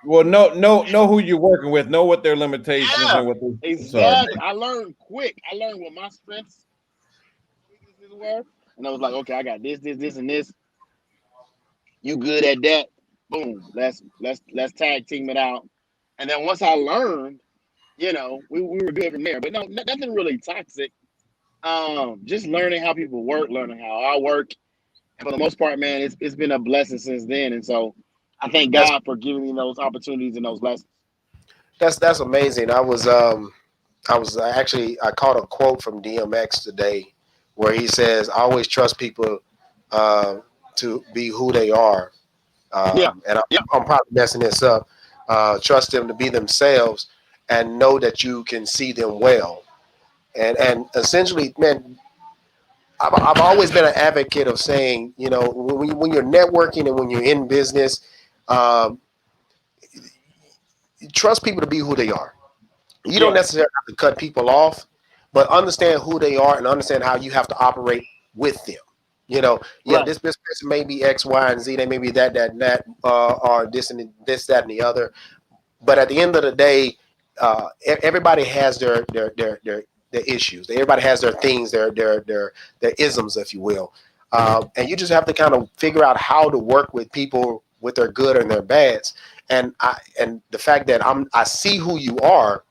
Well, know who you're working with. Know what their limitations Yeah, and what their strengths are. exactly. I learned quick. I learned what my strengths, weaknesses were, and I was like, okay, I got this, and this. You good at that? Boom. Let's tag team it out. And then once I learned, you know, we were good from there. But no, nothing really toxic. Just learning how people work, learning how I work. And for the most part, man, it's been a blessing since then. And so I thank That's God for giving me those opportunities and those lessons. that's amazing. I was actually I caught a quote from DMX today where he says, "I always trust people uh, to be who they are," Yeah. and Yep. I'm probably messing this up. Trust them to be themselves and know that you can see them well. And essentially, man, I've always been an advocate of saying, you know, when you're networking and when you're in business, um, trust people to be who they are. You don't Yeah. necessarily have to cut people off, but understand who they are and understand how you have to operate with them. You know, yeah, Right. this person may be X, Y, and Z. They may be that, or this and this, that, and the other. But at the end of the day, everybody has their issues. Everybody has their things, their isms, if you will. And you just have to kind of figure out how to work with people with their good and their bads. And the fact that I see who you are,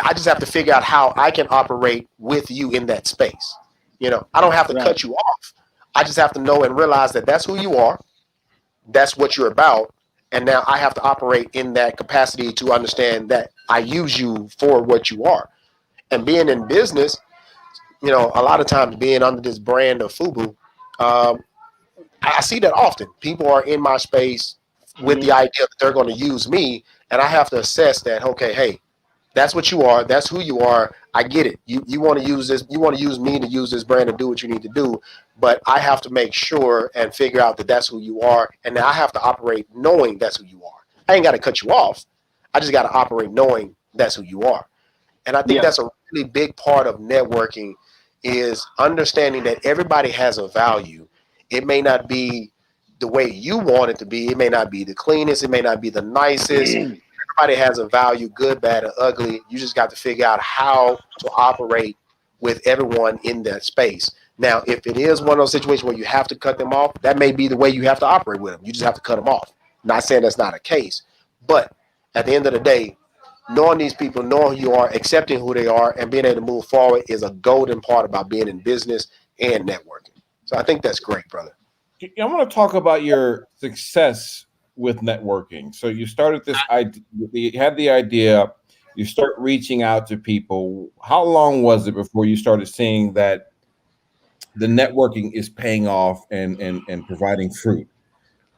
I just have to figure out how I can operate with you in that space. You know, I don't have to Right. cut you off. I just have to know and realize that that's who you are. That's what you're about. And now I have to operate in that capacity to understand that I use you for what you are. And being in business, you know, a lot of times being under this brand of FUBU, um, I see that often. People are in my space with Hmm. the idea that they're going to use me. And I have to assess that, okay, hey, that's what you are. That's who you are. I get it. You want to use this. You want to use me to use this brand to do what you need to do. But I have to make sure and figure out that that's who you are. And now I have to operate knowing that's who you are. I ain't got to cut you off. I just got to operate knowing that's who you are. And I think Yeah. that's a really big part of networking is understanding that everybody has a value. It may not be the way you want it to be. It may not be the cleanest. It may not be the nicest. Everybody has a value, good, bad, or ugly. You just got to figure out how to operate with everyone in that space. Now, if it is one of those situations where you have to cut them off, that may be the way you have to operate with them. You just have to cut them off. Not saying that's not a case, but at the end of the day, knowing these people, knowing who you are, accepting who they are, and being able to move forward is a golden part about being in business and networking. So I think that's great, brother. I want to talk about your success with networking. So you started this idea, you had the idea, you start reaching out to people. How long was it before you started seeing that the networking is paying off and providing fruit?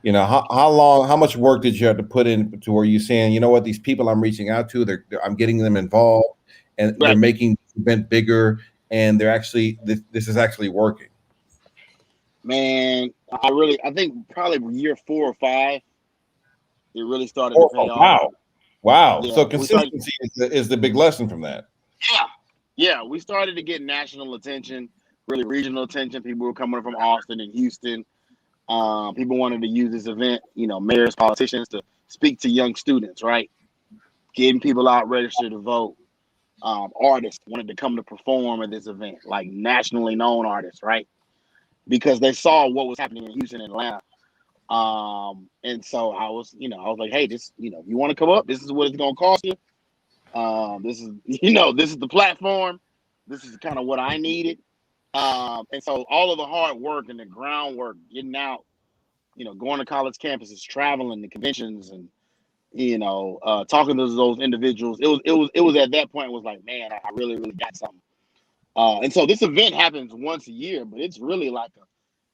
You know, how long, how much work did you have to put in to where you're saying, you know what, these people I'm reaching out to, I'm getting them involved and they're Right. making the event bigger and they're actually, this is actually working. Man, I think probably year 4 or 5, it really started to Oh, pay off. wow. Wow. Yeah, So we started. consistency is the big lesson from that. Yeah, yeah, we started to get national attention, really regional attention. People were coming from Austin and Houston. People wanted to use this event, you know, mayors, politicians to speak to young students, right? Getting people out registered to vote. Artists wanted to come to perform at this event, like nationally known artists, right? Because they saw what was happening in Houston and Atlanta. And so I was like, hey, this, you know, you want to come up? This is what it's gonna cost you. This is, this is the platform. This is kind of what I needed. And so all of the hard work and the groundwork, getting out, going to college campuses, traveling to conventions, and talking to those individuals. It was at that point, it was like, man, I really, really got something. And so this event happens once a year, but it's really like a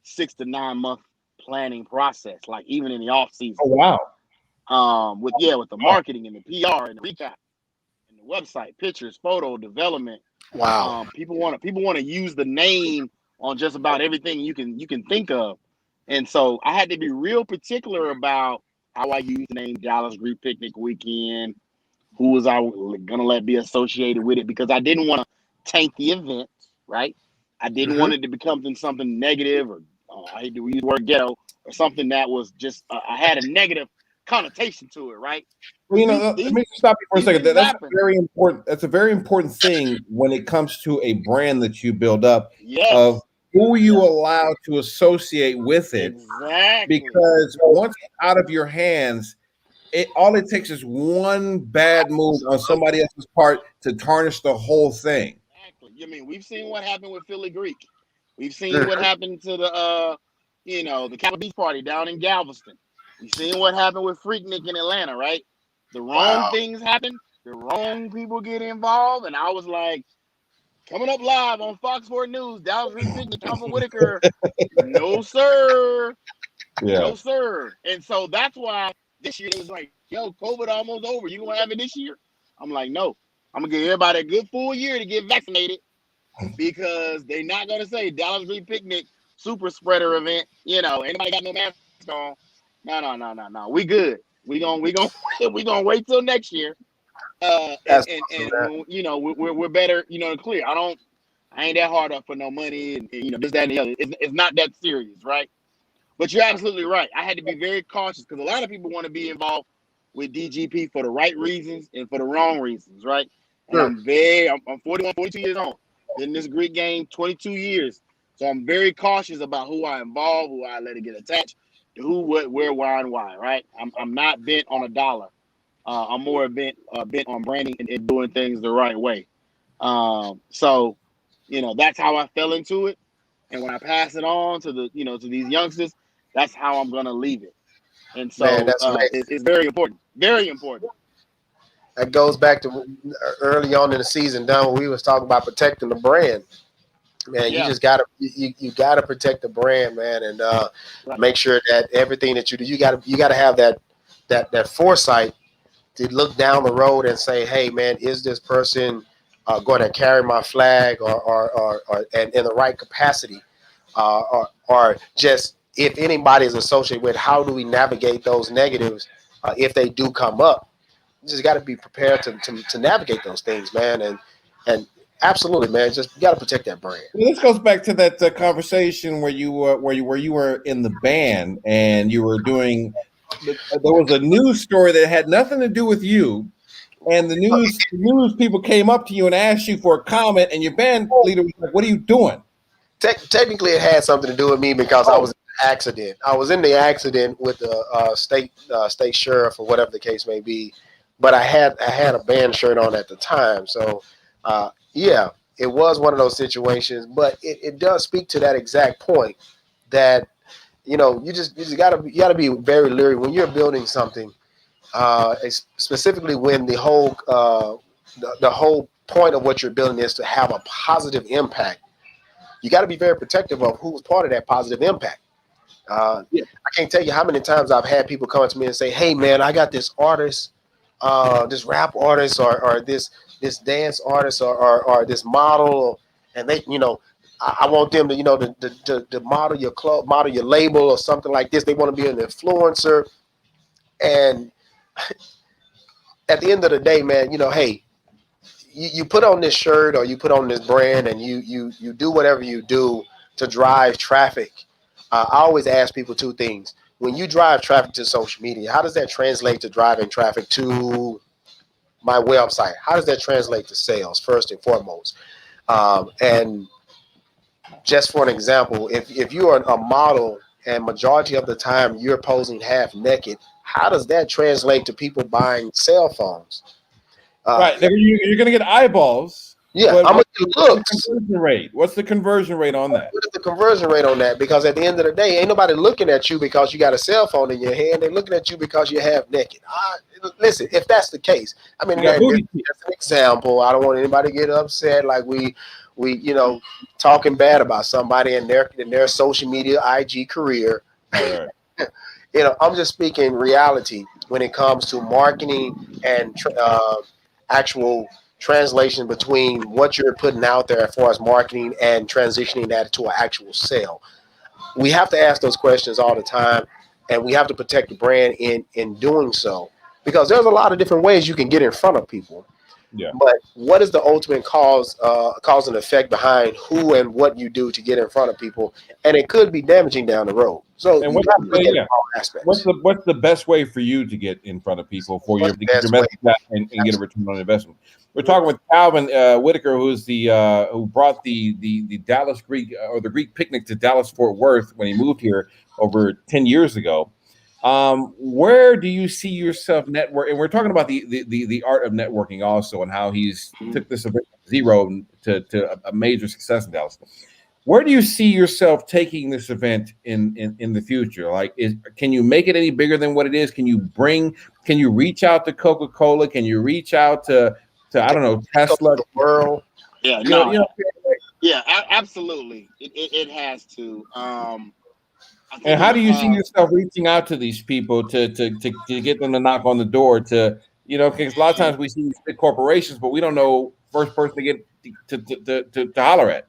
6 to 9 month planning process, like even in the off season. Oh, wow. With the marketing and the PR and the recap and the website, pictures, photo development. Wow. People want to use the name on just about everything you can think of. And so I had to be real particular about how I use the name Dallas Greek Picnic Weekend, who was I gonna let be associated with it, because I didn't want to taint the event, right? I didn't want it to become something negative, or I hate to use the word ghetto, or something that was just I had a negative connotation to it, right? Well, let me stop you for a second. That's a very important. That's a very important thing when it comes to a brand that you build up, of who you allow to associate with it. Exactly. Because once it's out of your hands, all it takes is one bad move on somebody else's part to tarnish the whole thing. Exactly. I mean, we've seen what happened with Philly Greek. We've seen what happened to the the Capitol Beach Party down in Galveston. We've seen what happened with Freaknik in Atlanta, right? The wrong things happen, the wrong people get involved, and I was like, coming up live on Fox 4 News, Dallas Greek Picnic, Council Whitaker. No, sir. Yeah. No, sir. And so that's why this year it was like, yo, COVID almost over. You gonna have it this year? I'm like, no. I'm gonna give everybody a good full year to get vaccinated, because they're not gonna say Dallas Greek Picnic super spreader event. Anybody got no mask on? No. We good. We gonna wait till next year. We're better, clear. I ain't that hard up for no money and this, that, and the other. It's not that serious, right? But you're absolutely right. I had to be very cautious, because a lot of people want to be involved with DGP for the right reasons and for the wrong reasons, right? And I'm 41, 42 years old. Been in this Greek game 22 years. So I'm very cautious about who I involve, who I let it get attached to, who, what, where, why, and why, right? I'm not bent on a dollar. I'm more bent on branding and doing things the right way. So that's how I fell into it. And when I pass it on to to these youngsters, that's how I'm gonna leave it. And so it's very important. Very important. That goes back to early on in the season, down when we was talking about protecting the brand. Man, you just gotta you gotta protect the brand, man, and make sure that everything that you do, you gotta have that foresight to look down the road and say, hey, man, is this person going to carry my flag or and in the right capacity, or just if anybody is associated with, how do we navigate those negatives if they do come up? You just got to be prepared to navigate those things, man, and absolutely, man, just you got to protect that brand. Well, this goes back to that conversation where you were in the band and you were doing. There was a news story that had nothing to do with you, and the news people came up to you and asked you for a comment, and your band leader was like, "What are you doing?" Technically, it had something to do with me, because I was in the accident. I was in the accident with the state sheriff, or whatever the case may be. But I had a band shirt on at the time, so yeah, it was one of those situations. But it does speak to that exact point that you gotta be very leery when you're building something, specifically when the whole point of what you're building is to have a positive impact. You got to be very protective of who's part of that positive impact. I can't tell you how many times I've had people come to me and say, "Hey, man, I got this artist, this rap artist, or this dance artist, or this model, and they, I want them to, to model your club, model your label, or something like this. They want to be an influencer." And at the end of the day, man, hey, you put on this shirt or you put on this brand, and you do whatever you do to drive traffic. I always ask people two things. When you drive traffic to social media, how does that translate to driving traffic to my website? How does that translate to sales, first and foremost? And just for an example, if you are a model and majority of the time you're posing half naked, how does that translate to people buying cell phones? Right, you're going to get eyeballs. Yeah, how much it looks. What's the conversion rate on that? What is the conversion rate on that? Because at the end of the day, ain't nobody looking at you because you got a cell phone in your hand. They're looking at you because you're half naked. Listen, if that's the case, I mean, that's an example. I don't want anybody to get upset like we talking bad about somebody in their social media IG career. Right. I'm just speaking reality when it comes to marketing and actual translation between what you're putting out there as far as marketing and transitioning that to an actual sale. We have to ask those questions all the time, and we have to protect the brand in doing so, because there's a lot of different ways you can get in front of people. Yeah. But what is the ultimate cause and effect behind who and what you do to get in front of people? And it could be damaging down the road. So And you have to look at all aspects. what's the best way for you to get in front of people to get your message out and get a return on investment? We're talking with Calvin Whitaker, who's who brought the Dallas Greek or the Greek picnic to Dallas Fort Worth when he moved here over 10 years ago. Where do you see yourself network? And we're talking about the art of networking also, and how he's took this event from zero to a major success in Dallas. Where do you see yourself taking this event in the future? Like, can you make it any bigger than what it is? Can you reach out to Coca-Cola? Can you reach out to I don't know, Tesla? The world. Yeah, absolutely. It has to. And how do you see yourself reaching out to these people to get them to knock on the door because a lot of times we see these big corporations, but we don't know first person to get to holler at.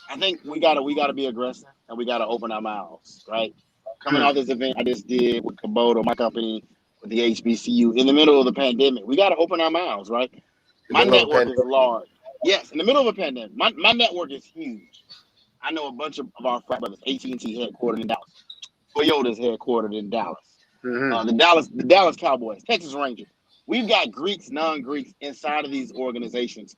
I think we gotta be aggressive, and we gotta open our mouths, right? Coming off this event I just did with Kubota, my company, with the HBCU, in the middle of the pandemic, we gotta open our mouths, right? My network is large. Yes, in the middle of a pandemic, my network is huge. I know a bunch of our frat brothers. AT&T headquartered in Dallas. Toyota's headquartered in Dallas. The Dallas Cowboys, Texas Rangers. We've got Greeks, non-Greeks inside of these organizations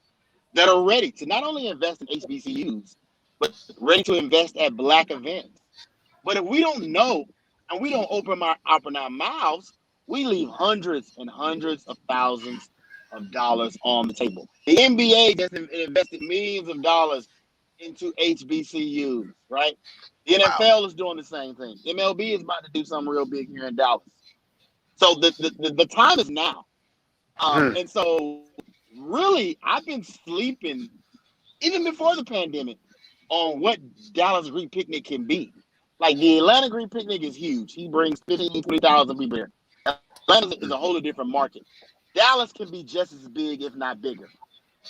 that are ready to not only invest in HBCUs, but ready to invest at Black events. But if we don't know and we don't open our mouths, we leave hundreds and hundreds of thousands of dollars on the table. The NBA just invested millions of dollars into HBCUs, right? The NFL is doing the same thing. MLB is about to do something real big here in Dallas. So the time is now. And so really, I've been sleeping even before the pandemic on what Dallas Greek Picnic can be. Like, the Atlanta Greek Picnic is huge. He brings 15,000, 20,000 people here. Atlanta is a whole different market. Dallas can be just as big, if not bigger.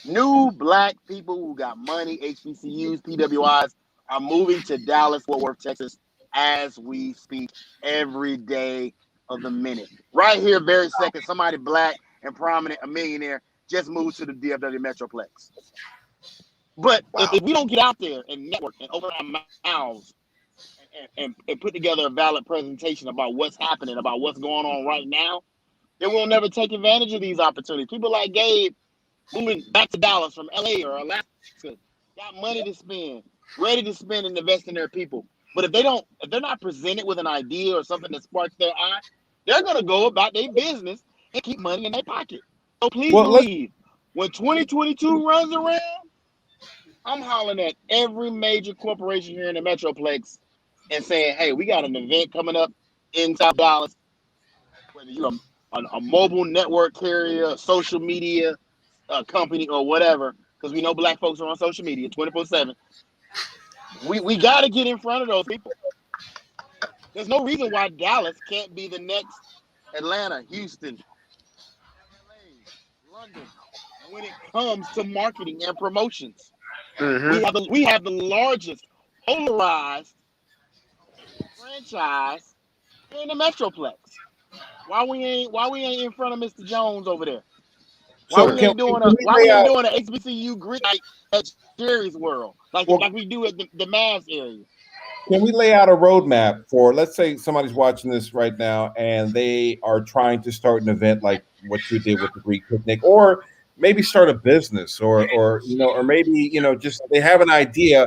New Black people who got money, HBCUs, PWIs, are moving to Dallas, Fort Worth, Texas, as we speak, every day of the minute. Right here, very second, somebody Black and prominent, a millionaire, just moved to the DFW Metroplex. But if we don't get out there and network and open our mouths and put together a valid presentation about what's happening, about what's going on right now, then we'll never take advantage of these opportunities. People like Gabe moving back to Dallas from LA or Alaska got money to spend, ready to spend and invest in their people. But if they're not presented with an idea or something that sparks their eye, they're gonna go about their business and keep money in their pocket. So please believe, when 2022 runs around, I'm hollering at every major corporation here in the Metroplex and saying, hey, we got an event coming up in South Dallas, whether you're a mobile network carrier, social media company, or whatever, because we know Black folks are on social media 24/7. We got to get in front of those people. There's no reason why Dallas can't be the next Atlanta, Houston, LA, London, when it comes to marketing and promotions. We have the largest polarized franchise in the Metroplex. Why we ain't in front of Mr. Jones over there? Why we ain't doing an HBCU grid night at Jerry's World like we do at the Mavs area? Can we lay out a roadmap for, let's say somebody's watching this right now and they are trying to start an event like what you did with the Greek Picnic, or maybe start a business, or maybe just they have an idea.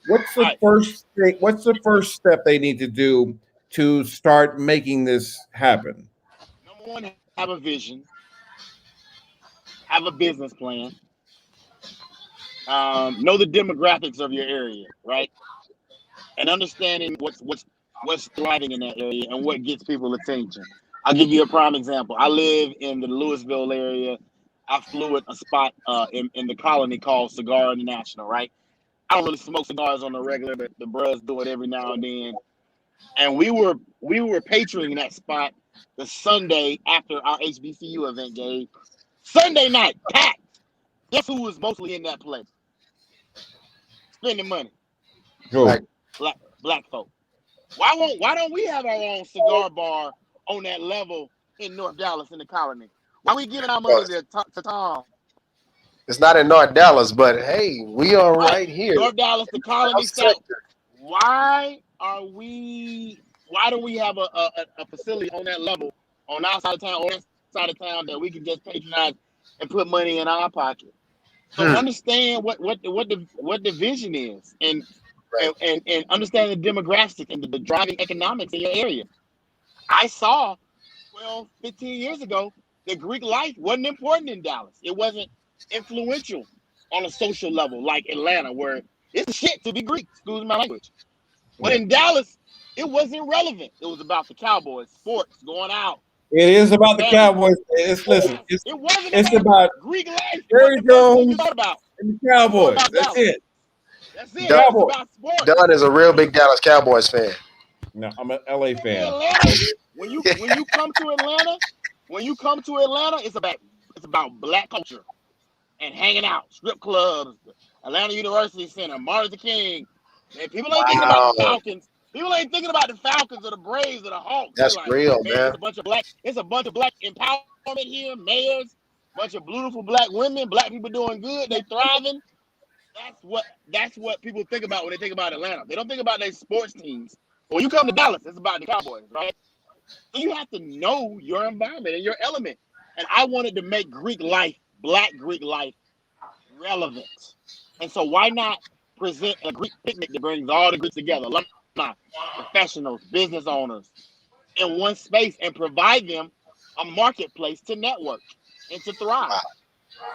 What's the first thing? What's the first step they need to do to start making this happen? Number one, have a vision, have a business plan, know the demographics of your area, right, and understanding what's thriving in that area and what gets people attention. I'll give you a prime example. I live in the Louisville area. I flew at a spot in the colony called Cigar International, right? I don't really smoke cigars on the regular, but the bros do it every now and then. And we were patroning that spot the Sunday after our HBCU event, Gabe. Sunday night, packed. Guess who was mostly in that place? Spending money. Cool. Black folk. Why don't we have our own cigar bar on that level in North Dallas in the colony? Why are we giving our money to Tom? It's not in North Dallas, but hey, we are right here. North Dallas, the colony south. Why don't we have a facility on that level on our side of town, on that side of town that we can just patronize and put money in our pocket? So understand what the vision is, and understand the demographic and the driving economics in your area. I saw 12, 15 years ago that Greek life wasn't important in Dallas. It wasn't influential on a social level like Atlanta, where it's shit to be Greek, excuse my language. But in Dallas, it wasn't relevant. It was about the Cowboys, sports, going out. It is about the Cowboys. It's about Greek life. Jerry Jones about and the Cowboys. That's it. That's it. Don, it's about sports. Don is a real big Dallas Cowboys fan. No, I'm an LA fan. When you come to Atlanta, it's about black culture and hanging out, strip clubs, Atlanta University Center, Martin Luther King. And people ain't thinking about the Falcons. People ain't thinking about the Falcons or the Braves or the Hawks. That's real, man. It's a bunch of black empowerment here, mayors, bunch of beautiful black women, black people doing good, they thriving. That's what people think about when they think about Atlanta. They don't think about their sports teams. When you come to Dallas, it's about the Cowboys, right? So you have to know your environment and your element. And I wanted to make Greek life, black Greek life, relevant. And so why not present a Greek picnic that brings all the Greeks together, alumni, professionals, business owners, in one space and provide them a marketplace to network and to thrive.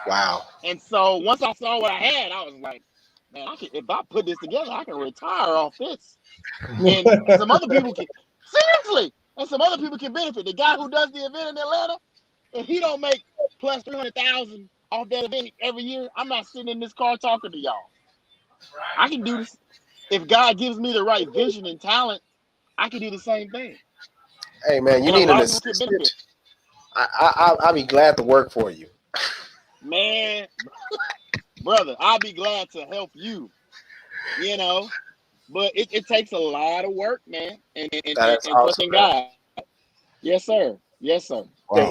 Wow. And so once I saw what I had, I was like, man, if I put this together, I can retire off this. And some other people can, seriously, and some other people can benefit. The guy who does the event in Atlanta, if he don't make plus 300,000 off that event every year, I'm not sitting in this car talking to y'all. I can do this. If God gives me the right vision and talent, I can do the same thing. Hey, man, you need an assistant. I'll be glad to work for you. Man, brother, I'll be glad to help you, but it takes a lot of work, man, and trusting God. Yes, sir. Wow.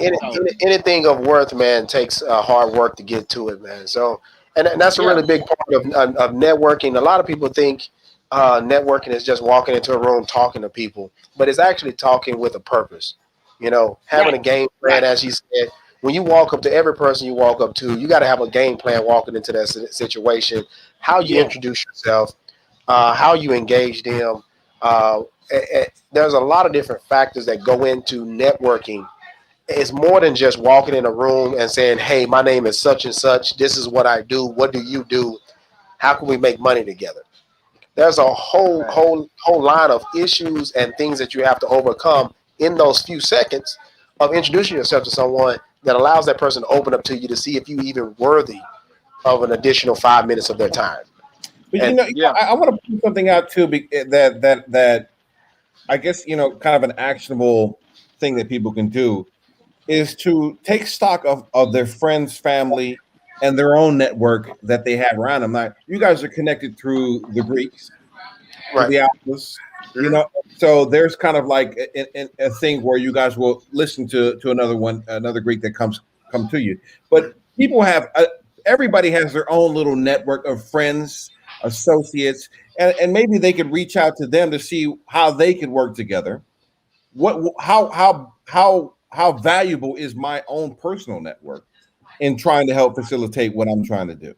Anything of worth, man, takes hard work to get to it, man. So, and that's a really big part of networking. A lot of people think networking is just walking into a room talking to people, but it's actually talking with a purpose. Having a game plan, as you said. When you walk up to every person you walk up to, you got to have a game plan walking into that situation. How you introduce yourself, how you engage them. There's a lot of different factors that go into networking. It's more than just walking in a room and saying, hey, my name is such and such. This is what I do. What do you do? How can we make money together? There's a whole line of issues and things that you have to overcome in those few seconds of introducing yourself to someone that allows that person to open up to you to see if you even worthy of an additional 5 minutes of their time. But I want to put something out too that I guess kind of an actionable thing that people can do is to take stock of their friends, family, and their own network that they have around them. Like, you guys are connected through the Greeks, right? The Alphas, So there's kind of like a thing where you guys will listen to another Greek that come to you. But people have everybody has their own little network of friends, associates, and maybe they could reach out to them to see how they could work together. How valuable is my own personal network in trying to help facilitate what I'm trying to do?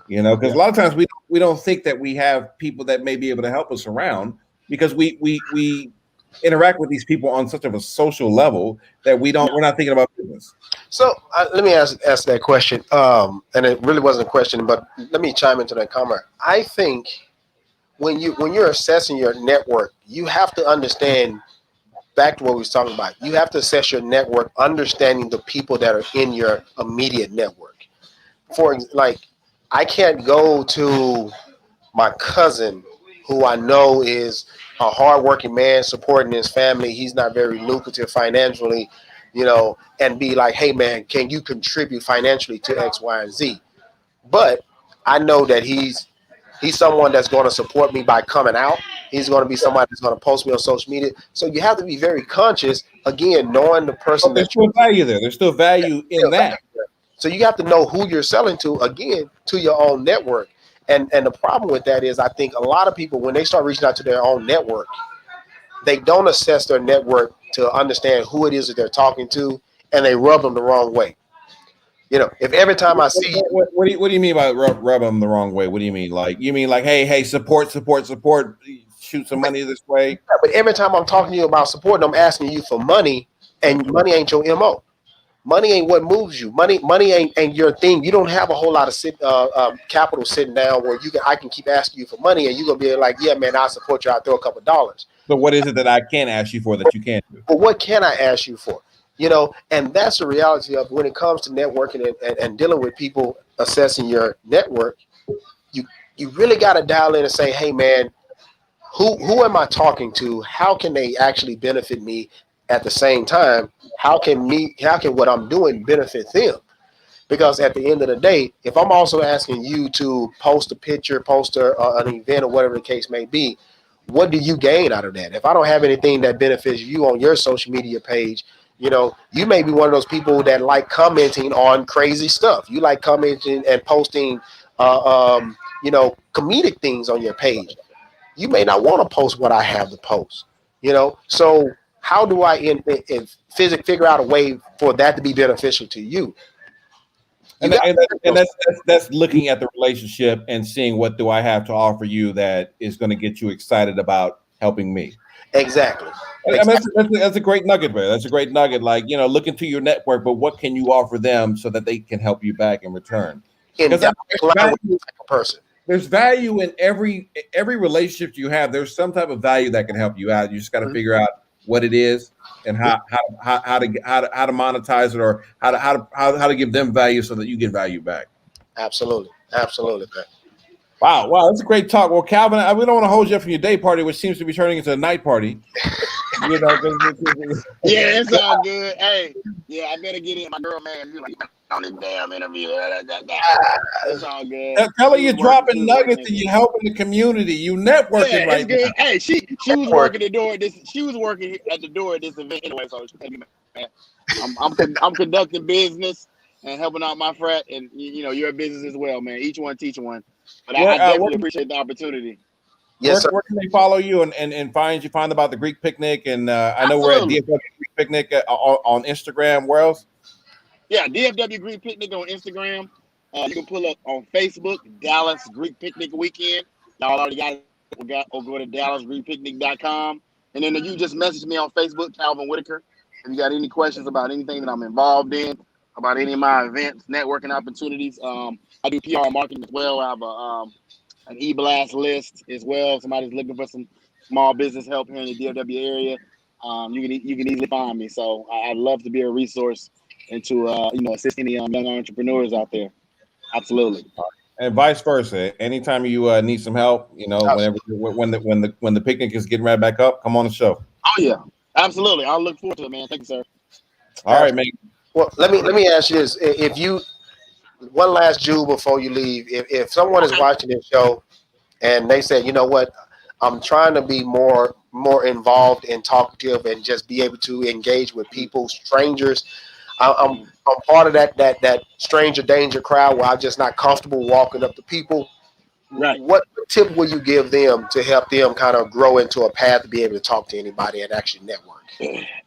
Because a lot of times we don't think that we have people that may be able to help us around, because we interact with these people on such of a social level that we're not thinking about business. So let me ask that question. And it really wasn't a question, but let me chime into that comment. I think when you're assessing your network, you have to understand, back to what we was talking about, you have to assess your network, understanding the people that are in your immediate network. I can't go to my cousin, who I know is a hardworking man supporting his family. He's not very lucrative financially, and be like, hey, man, can you contribute financially to X, Y, and Z? but I know that he's someone that's going to support me by coming out. He's going to be somebody that's going to post me on social media. So you have to be very conscious, again, knowing the But person there's that still you're value there. There's still value in that. so you have to know who you're selling to, again, to your own network. And the problem with that is I think a lot of people, when they start reaching out to their own network, they don't assess their network to understand who it is that they're talking to, and they rub them the wrong way. If every time I see you, What do you mean by rub them the wrong way? What do you mean? Like you mean like hey support, shoot some money this way. but every time I'm talking to you about support, I'm asking you for money, and money ain't your MO. Money ain't what moves you. Money ain't your thing. You don't have a whole lot of capital sitting down where I can keep asking you for money, and you're gonna be like, yeah, man, I'll support you. I'll throw a couple of dollars. So what is it that I can ask you for that you can't do? But what can I ask you for? And that's the reality of when it comes to networking and dealing with people, assessing your network. You you really got to dial in and say, hey, man, who am I talking to? How can they actually benefit me at the same time? How can what I'm doing benefit them? Because at the end of the day, if I'm also asking you to post a picture, an event, or whatever the case may be, what do you gain out of that? If I don't have anything that benefits you on your social media page, you may be one of those people that like commenting on crazy stuff. You like commenting and posting, comedic things on your page. You may not want to post what I have to post. So how do I figure out a way for that to be beneficial to you? And that's looking at the relationship and seeing what do I have to offer you that is going to get you excited about helping me. Exactly. I mean, that's a great nugget, man. That's a great nugget. Like, look into your network, but what can you offer them so that they can help you back in return? Because there's value in every relationship you have. There's some type of value that can help you out. You just got to figure out what it is and how to monetize it, or how to give them value so that you get value back. Absolutely. Man. Wow, that's a great talk. Well, Calvin, we don't want to hold you up from your day party, which seems to be turning into a night party. Yeah, it's all good. Hey, yeah, I better get in. My girl, man, you like on this damn interview. It's all good. Tell her you're dropping nuggets and you're helping the community. You networking right now. Hey, she was working the door at this. She was working at the door at this event anyway. So she said, man, I'm conducting business and helping out my frat, and your business as well, man. Each one teach one. But I definitely appreciate the opportunity. Yes, where can they follow you and find about the Greek picnic? And I know we're at DFW Greek Picnic on Instagram. Where else? Yeah, DFW Greek Picnic on Instagram. You can pull up on Facebook, Dallas Greek Picnic Weekend. Y'all already got it. Or go to DallasGreekPicnic.com. And then you just message me on Facebook, Calvin Whitaker. If you got any questions about anything that I'm involved in, about any of my events, networking opportunities, I do PR marketing as well. I have an e-blast list as well. Somebody's looking for some small business help here in the DFW area. You can easily find me. So I'd love to be a resource and to assist any young entrepreneurs out there. Absolutely. And vice versa. Anytime you need some help, whenever when the picnic is getting right back up, come on the show. Oh yeah, absolutely. I'll look forward to it, man. Thank you, sir. All right, man. Well, let me ask you this: if you one last Jew before you leave, if someone is watching this show and they say, you know what, I'm trying to be more involved and talkative and just be able to engage with people, strangers. I'm part of that stranger danger crowd where I'm just not comfortable walking up to people. Right. What tip will you give them to help them kind of grow into a path to be able to talk to anybody and actually network?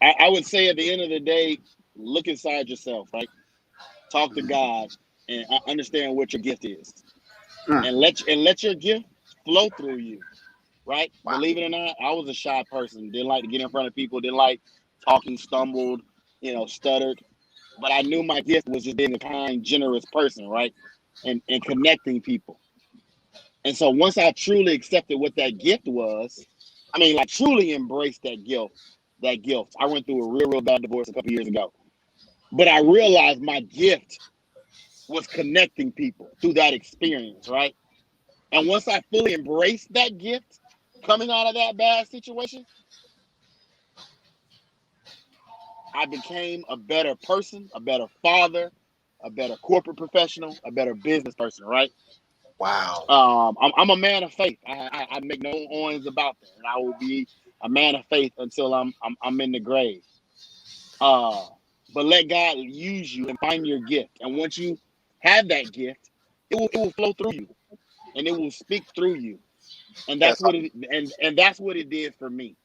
I would say at the end of the day, look inside yourself, right? Talk to God and understand what your gift is, and let your gift flow through you, right? Wow. Believe it or not, I was a shy person. Didn't like to get in front of people. Didn't like talking. Stumbled, stuttered. But I knew my gift was just being a kind, generous person, right? And connecting people. And so once I truly accepted what that gift was, truly embraced that gift. I went through a real bad divorce a couple years ago. But I realized my gift was connecting people through that experience, right? And once I fully embraced that gift coming out of that bad situation, I became a better person, a better father, a better corporate professional, a better business person, right? Wow. I'm a man of faith. I make no oins about that, and I will be a man of faith until I'm in the grave. But let God use you and find your gift, and once you have that gift, it will flow through you, and it will speak through you, and That's that's what it did for me,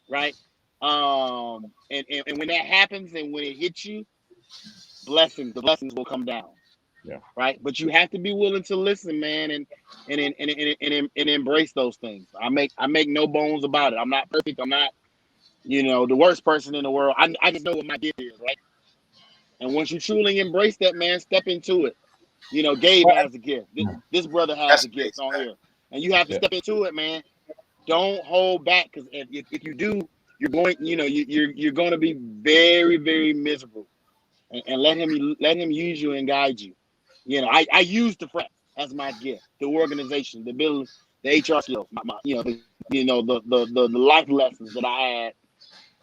right? And when that happens, and when it hits you, the blessings will come down. Yeah. Right? But you have to be willing to listen, man, and embrace those things. I make no bones about it. I'm not perfect. I'm not, the worst person in the world. I just know what my gift is, right? And once you truly embrace that, man, step into it. Gabe Well, has a gift. This brother has that's a gift amazing, on man. here, and you have to yeah. step into it, man. Don't hold back, because if you do, you're going, you're going to be very, very miserable. And let him use you and guide you. I use the prep as my gift, the organization, the ability, the HR skills, the life lessons that I had,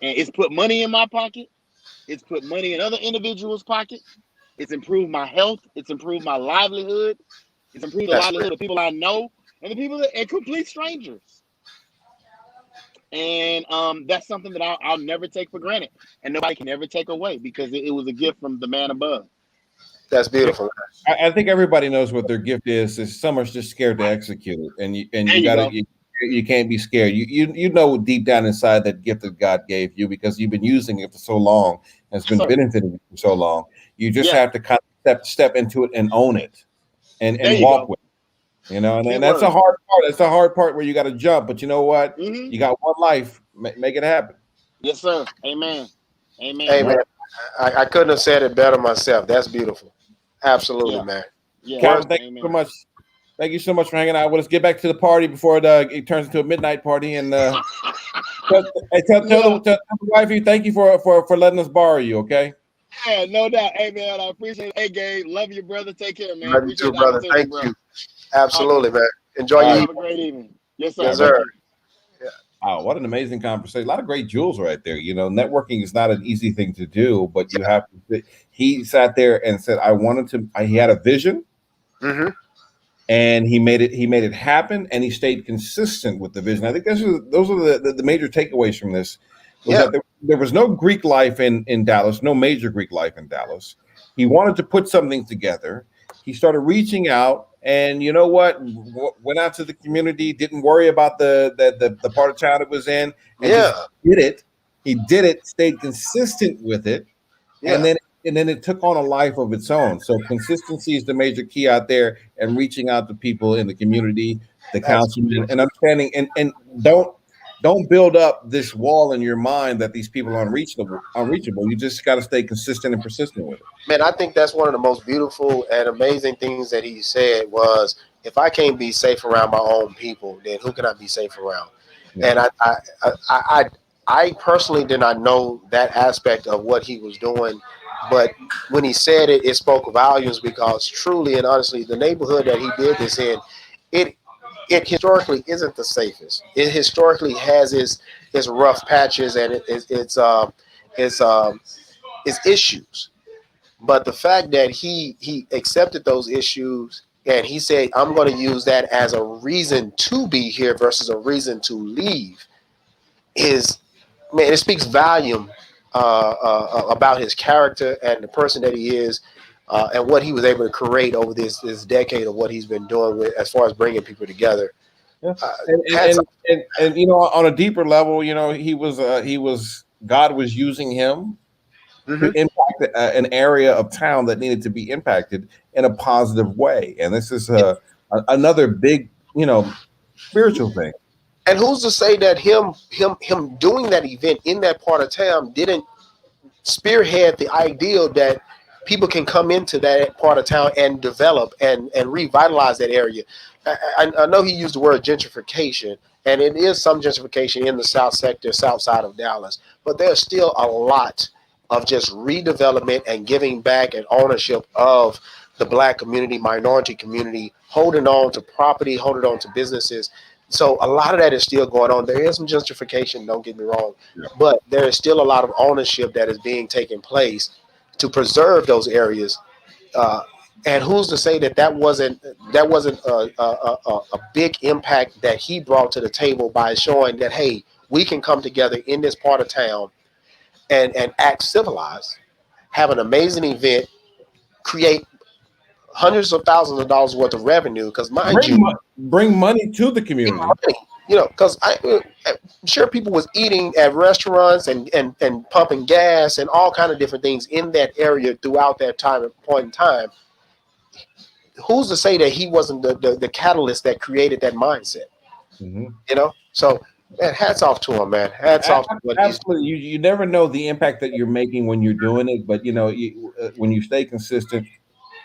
and it's put money in my pocket. It's put money in other individuals' pocket. It's improved my health. It's improved my livelihood. It's improved the That's real. livelihood of people I know and the people and complete strangers. And that's something that I'll never take for granted, and nobody can ever take away, because it was a gift from the man above. That's Yeah. beautiful. I think everybody knows what their gift is. Some are just scared to execute it, and There you you gotta go. you can't be scared. You know deep down inside that gift that God gave you, because you've been using it for so long, and it's Yes, been sir. benefiting you for so long. You just Yeah. have to kind of step into it and own it, There and you walk go. with it. And that's a Keyword. hard part. That's the hard part where you got to jump. But you know what? Mm-hmm. You got one life. Make it happen. Yes, sir. Amen. Hey, Amen. man, All right, I couldn't have said it better myself. That's beautiful. Absolutely, Yeah. man. Yeah. Where's Calvin. Thank you so Amen. much. Thank you so much for hanging out. Well, let's get back to the party before it turns into a midnight party. And hey, Yeah. tell the wifey thank you for letting us borrow you. Okay. Yeah. No doubt. Hey, man, I appreciate it. Hey, Gabe, love you, brother. Take care, man. love you too, Appreciate the brother? opportunity, Thank bro. you. All right, Absolutely, brother. man. Enjoy All You your right. have evening. a great evening. Yes, All sir. right. Yes, Bye Thank bye. sir. you. Yeah. Wow, what an amazing conversation! A lot of great jewels right there. Networking is not an easy thing to do, but you have to. He sat there and said, "I wanted to." He had a vision, Mm-hmm. and he made it. He made it happen, and he stayed consistent with the vision. I think those are the major takeaways from this. Was Yeah. that there was no Greek life in Dallas, no major Greek life in Dallas. He wanted to put something together. He started reaching out, and you know what? Went out to the community. Didn't worry about the part of town it was in, and Yeah. just did it. He did it. Stayed consistent with it, and Yeah. then it took on a life of its own. So consistency is the major key out there, and reaching out to people in the community, the That's councilmen, and beautiful. understanding, and don't build up this wall in your mind that these people are unreachable. You just got to stay consistent and persistent with it. Man, I think that's one of the most beautiful and amazing things that he said was, if I can't be safe around my own people, then who can I be safe around? Yeah. And I personally did not know that aspect of what he was doing, but when he said it, it spoke volumes, because truly and honestly, the neighborhood that he did this in, it it historically isn't the safest. It historically has its rough patches and its its issues. But the fact that he accepted those issues and he said, "I'm going to use that as a reason to be here versus a reason to leave," is, man, it speaks volume about his character and the person that he is, and what he was able to create over this decade of what he's been doing with as far as bringing people together. Yeah. Uh, And hats off. on a deeper level, he was God was using him to Mm-hmm. impact an area of town that needed to be impacted in a positive way. And this is another big, spiritual thing. And who's to say that him doing that event in that part of town didn't spearhead the ideal that people can come into that part of town and develop and revitalize that area. I know he used the word gentrification, and it is some gentrification in the south sector, south side of Dallas, but there's still a lot of just redevelopment and giving back and ownership of the black community, minority community, holding on to property, holding on to businesses. So a lot of that is still going on. There is some gentrification, don't get me wrong, but there is still a lot of ownership that is being taken place to preserve those areas And who's to say that wasn't a big impact that he brought to the table by showing that, hey, we can come together in this part of town and act civilized, have an amazing event, create hundreds of thousands of dollars worth of revenue. Because mind you, bring money to the community. Because I'm sure people was eating at restaurants and pumping gas and all kind of different things in that area throughout that point in time. Who's to say that he wasn't the catalyst that created that mindset? So man, hats off to him, man. Hats off to what absolutely. You never know the impact that you're making when you're doing it, but when you stay consistent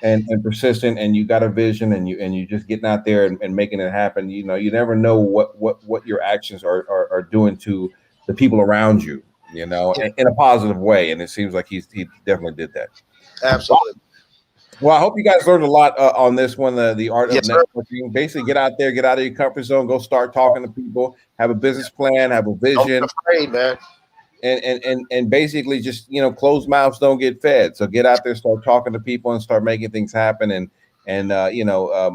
and persistent, and you got a vision, and you just getting out there and making it happen, you never know what your actions are doing to the people around you, in a positive way. And it seems like he definitely did that. Absolutely. Well, I hope you guys learned a lot on this one, the art of networking. Basically, get out there, get out of your comfort zone, go start talking to people, have a business plan, have a vision. Don't be afraid, man. And basically just, closed mouths don't get fed. So get out there, start talking to people, and start making things happen, and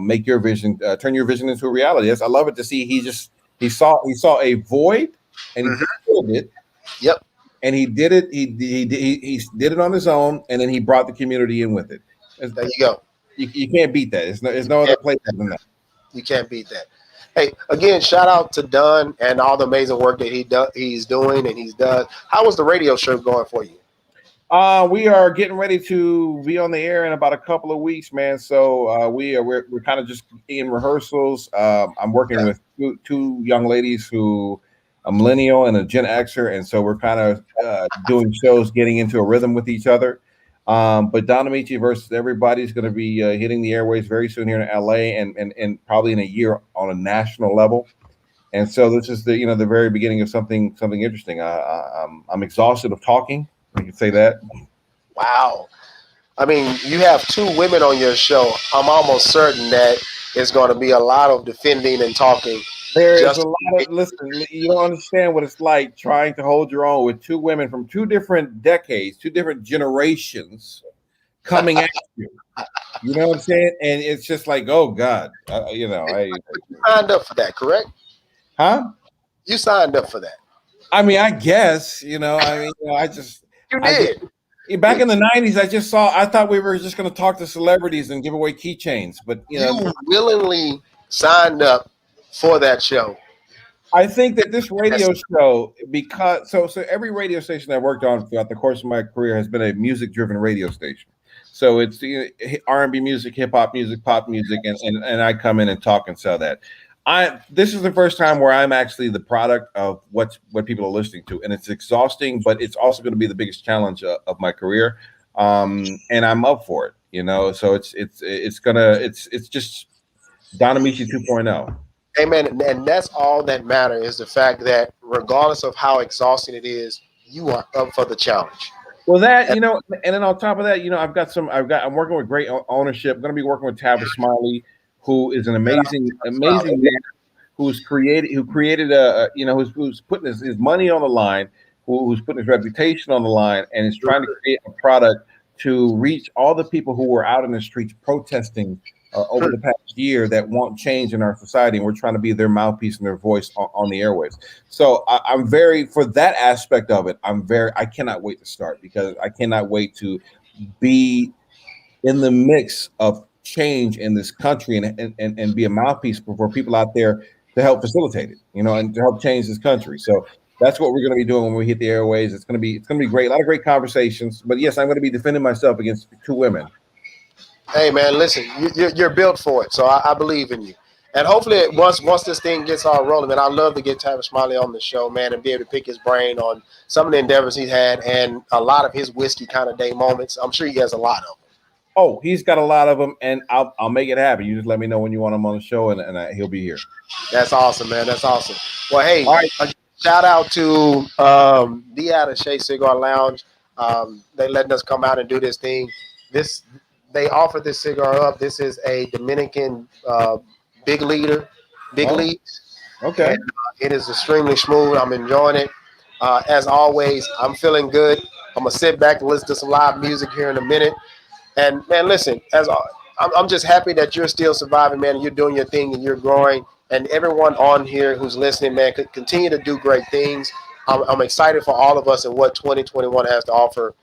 make your vision, turn your vision into a reality. Yes, I love it to see he saw a void, and he filled it. Yep. And he did it. He did it on his own, and then he brought the community in with it. There you go. You can't beat that. There's no other place than that. You can't beat that. Hey, again, shout out to Dunn and all the amazing work that he's doing and he's done. How was the radio show going for you? We are getting ready to be on the air in about a couple of weeks, man. So we're kind of just in rehearsals. I'm working with two young ladies who a millennial and a Gen Xer, and so we're kind of doing shows, getting into a rhythm with each other. But Don Amiche versus everybody is going to be hitting the airways very soon here in LA, and probably in a year on a national level. And so this is the the very beginning of something interesting. I'm exhausted of talking. I can say that. Wow. I mean, you have two women on your show. I'm almost certain that it's going to be a lot of defending and talking. There is a lot of, listen, you don't understand what it's like trying to hold your own with two women from two different decades, two different generations coming at you. You know what I'm saying? And it's just like, oh God, you signed up for that, correct? Huh? You signed up for that. I mean, I guess, I just. You did. Back in the 90s, I thought we were just going to talk to celebrities and give away keychains, but you willingly signed up for that show. I think that this radio show, because so every radio station I worked on throughout the course of my career has been a music-driven radio station. So it's R&B music, hip hop music, pop music, and I come in and talk and sell that. This is the first time where I'm actually the product of what people are listening to, and it's exhausting, but it's also going to be the biggest challenge of my career, and I'm up for it. So it's just Don Amiche 2.0. Amen. And that's all that matters, is the fact that regardless of how exhausting it is, you are up for the challenge. Well, that, and then on top of that, I'm working with great ownership. I'm going to be working with Tavis Smiley, who is an amazing man, who's putting his money on the line, who's putting his reputation on the line, and is trying to create a product to reach all the people who were out in the streets protesting over the past year that want change in our society, and we're trying to be their mouthpiece and their voice on the airwaves. So I'm very, for that aspect of it, I cannot wait to start, because I cannot wait to be in the mix of change in this country and be a mouthpiece for people out there to help facilitate it, and to help change this country. So that's what we're going to be doing when we hit the airways. It's going to be great. A lot of great conversations. But yes, I'm going to be defending myself against two women. Hey man, listen, you're built for it, so I believe in you. And hopefully, once this thing gets all rolling, man, I'd love to get Tavis Smiley on the show, man, and be able to pick his brain on some of the endeavors he's had and a lot of his whiskey kind of day moments. I'm sure he has a lot of them. Oh, he's got a lot of them, and I'll make it happen. You just let me know when you want him on the show, and he'll be here. That's awesome, man. That's awesome. Well, hey, all right. Shout out to the out of Shea Cigar Lounge. They letting us come out and do this thing. They offered this cigar up. This is a Dominican big leagues. Okay. And, it is extremely smooth. I'm enjoying it. As always, I'm feeling good. I'm gonna sit back and listen to some live music here in a minute. And man, listen, I'm just happy that you're still surviving, man, and you're doing your thing and you're growing. And everyone on here who's listening, man, could continue to do great things. I'm excited for all of us and what 2021 has to offer.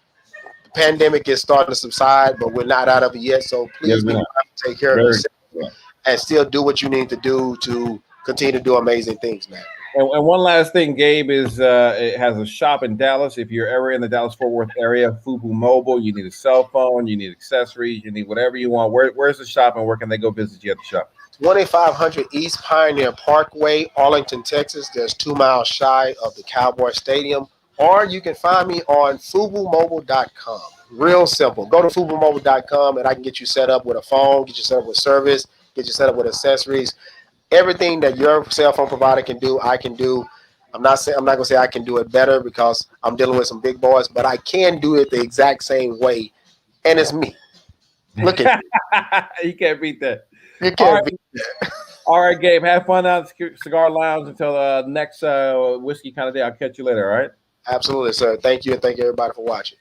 The pandemic is starting to subside, but we're not out of it yet. So please be mindful, take care of yourself, and still do what you need to do to continue to do amazing things, man. And one last thing, Gabe is it has a shop in Dallas. If you're ever in the Dallas-Fort Worth area, FUBU Mobile, you need a cell phone, you need accessories, you need whatever you want. Where's the shop, and where can they go visit you at the shop? 2500 East Pioneer Parkway, Arlington, Texas. There's 2 miles shy of the Cowboy Stadium. Or you can find me on FUBUMobile.com. Real simple. Go to FUBUMobile.com and I can get you set up with a phone, get you set up with service, get you set up with accessories. Everything that your cell phone provider can do, I can do. I'm not gonna say I can do it better because I'm dealing with some big boys, but I can do it the exact same way, and it's me. Look at you can't beat that. You can't beat that. All right, Gabe. Have fun out at the Cigar Lounge until next whiskey kind of day. I'll catch you later. All right. Absolutely, sir. Thank you, and thank you everybody for watching.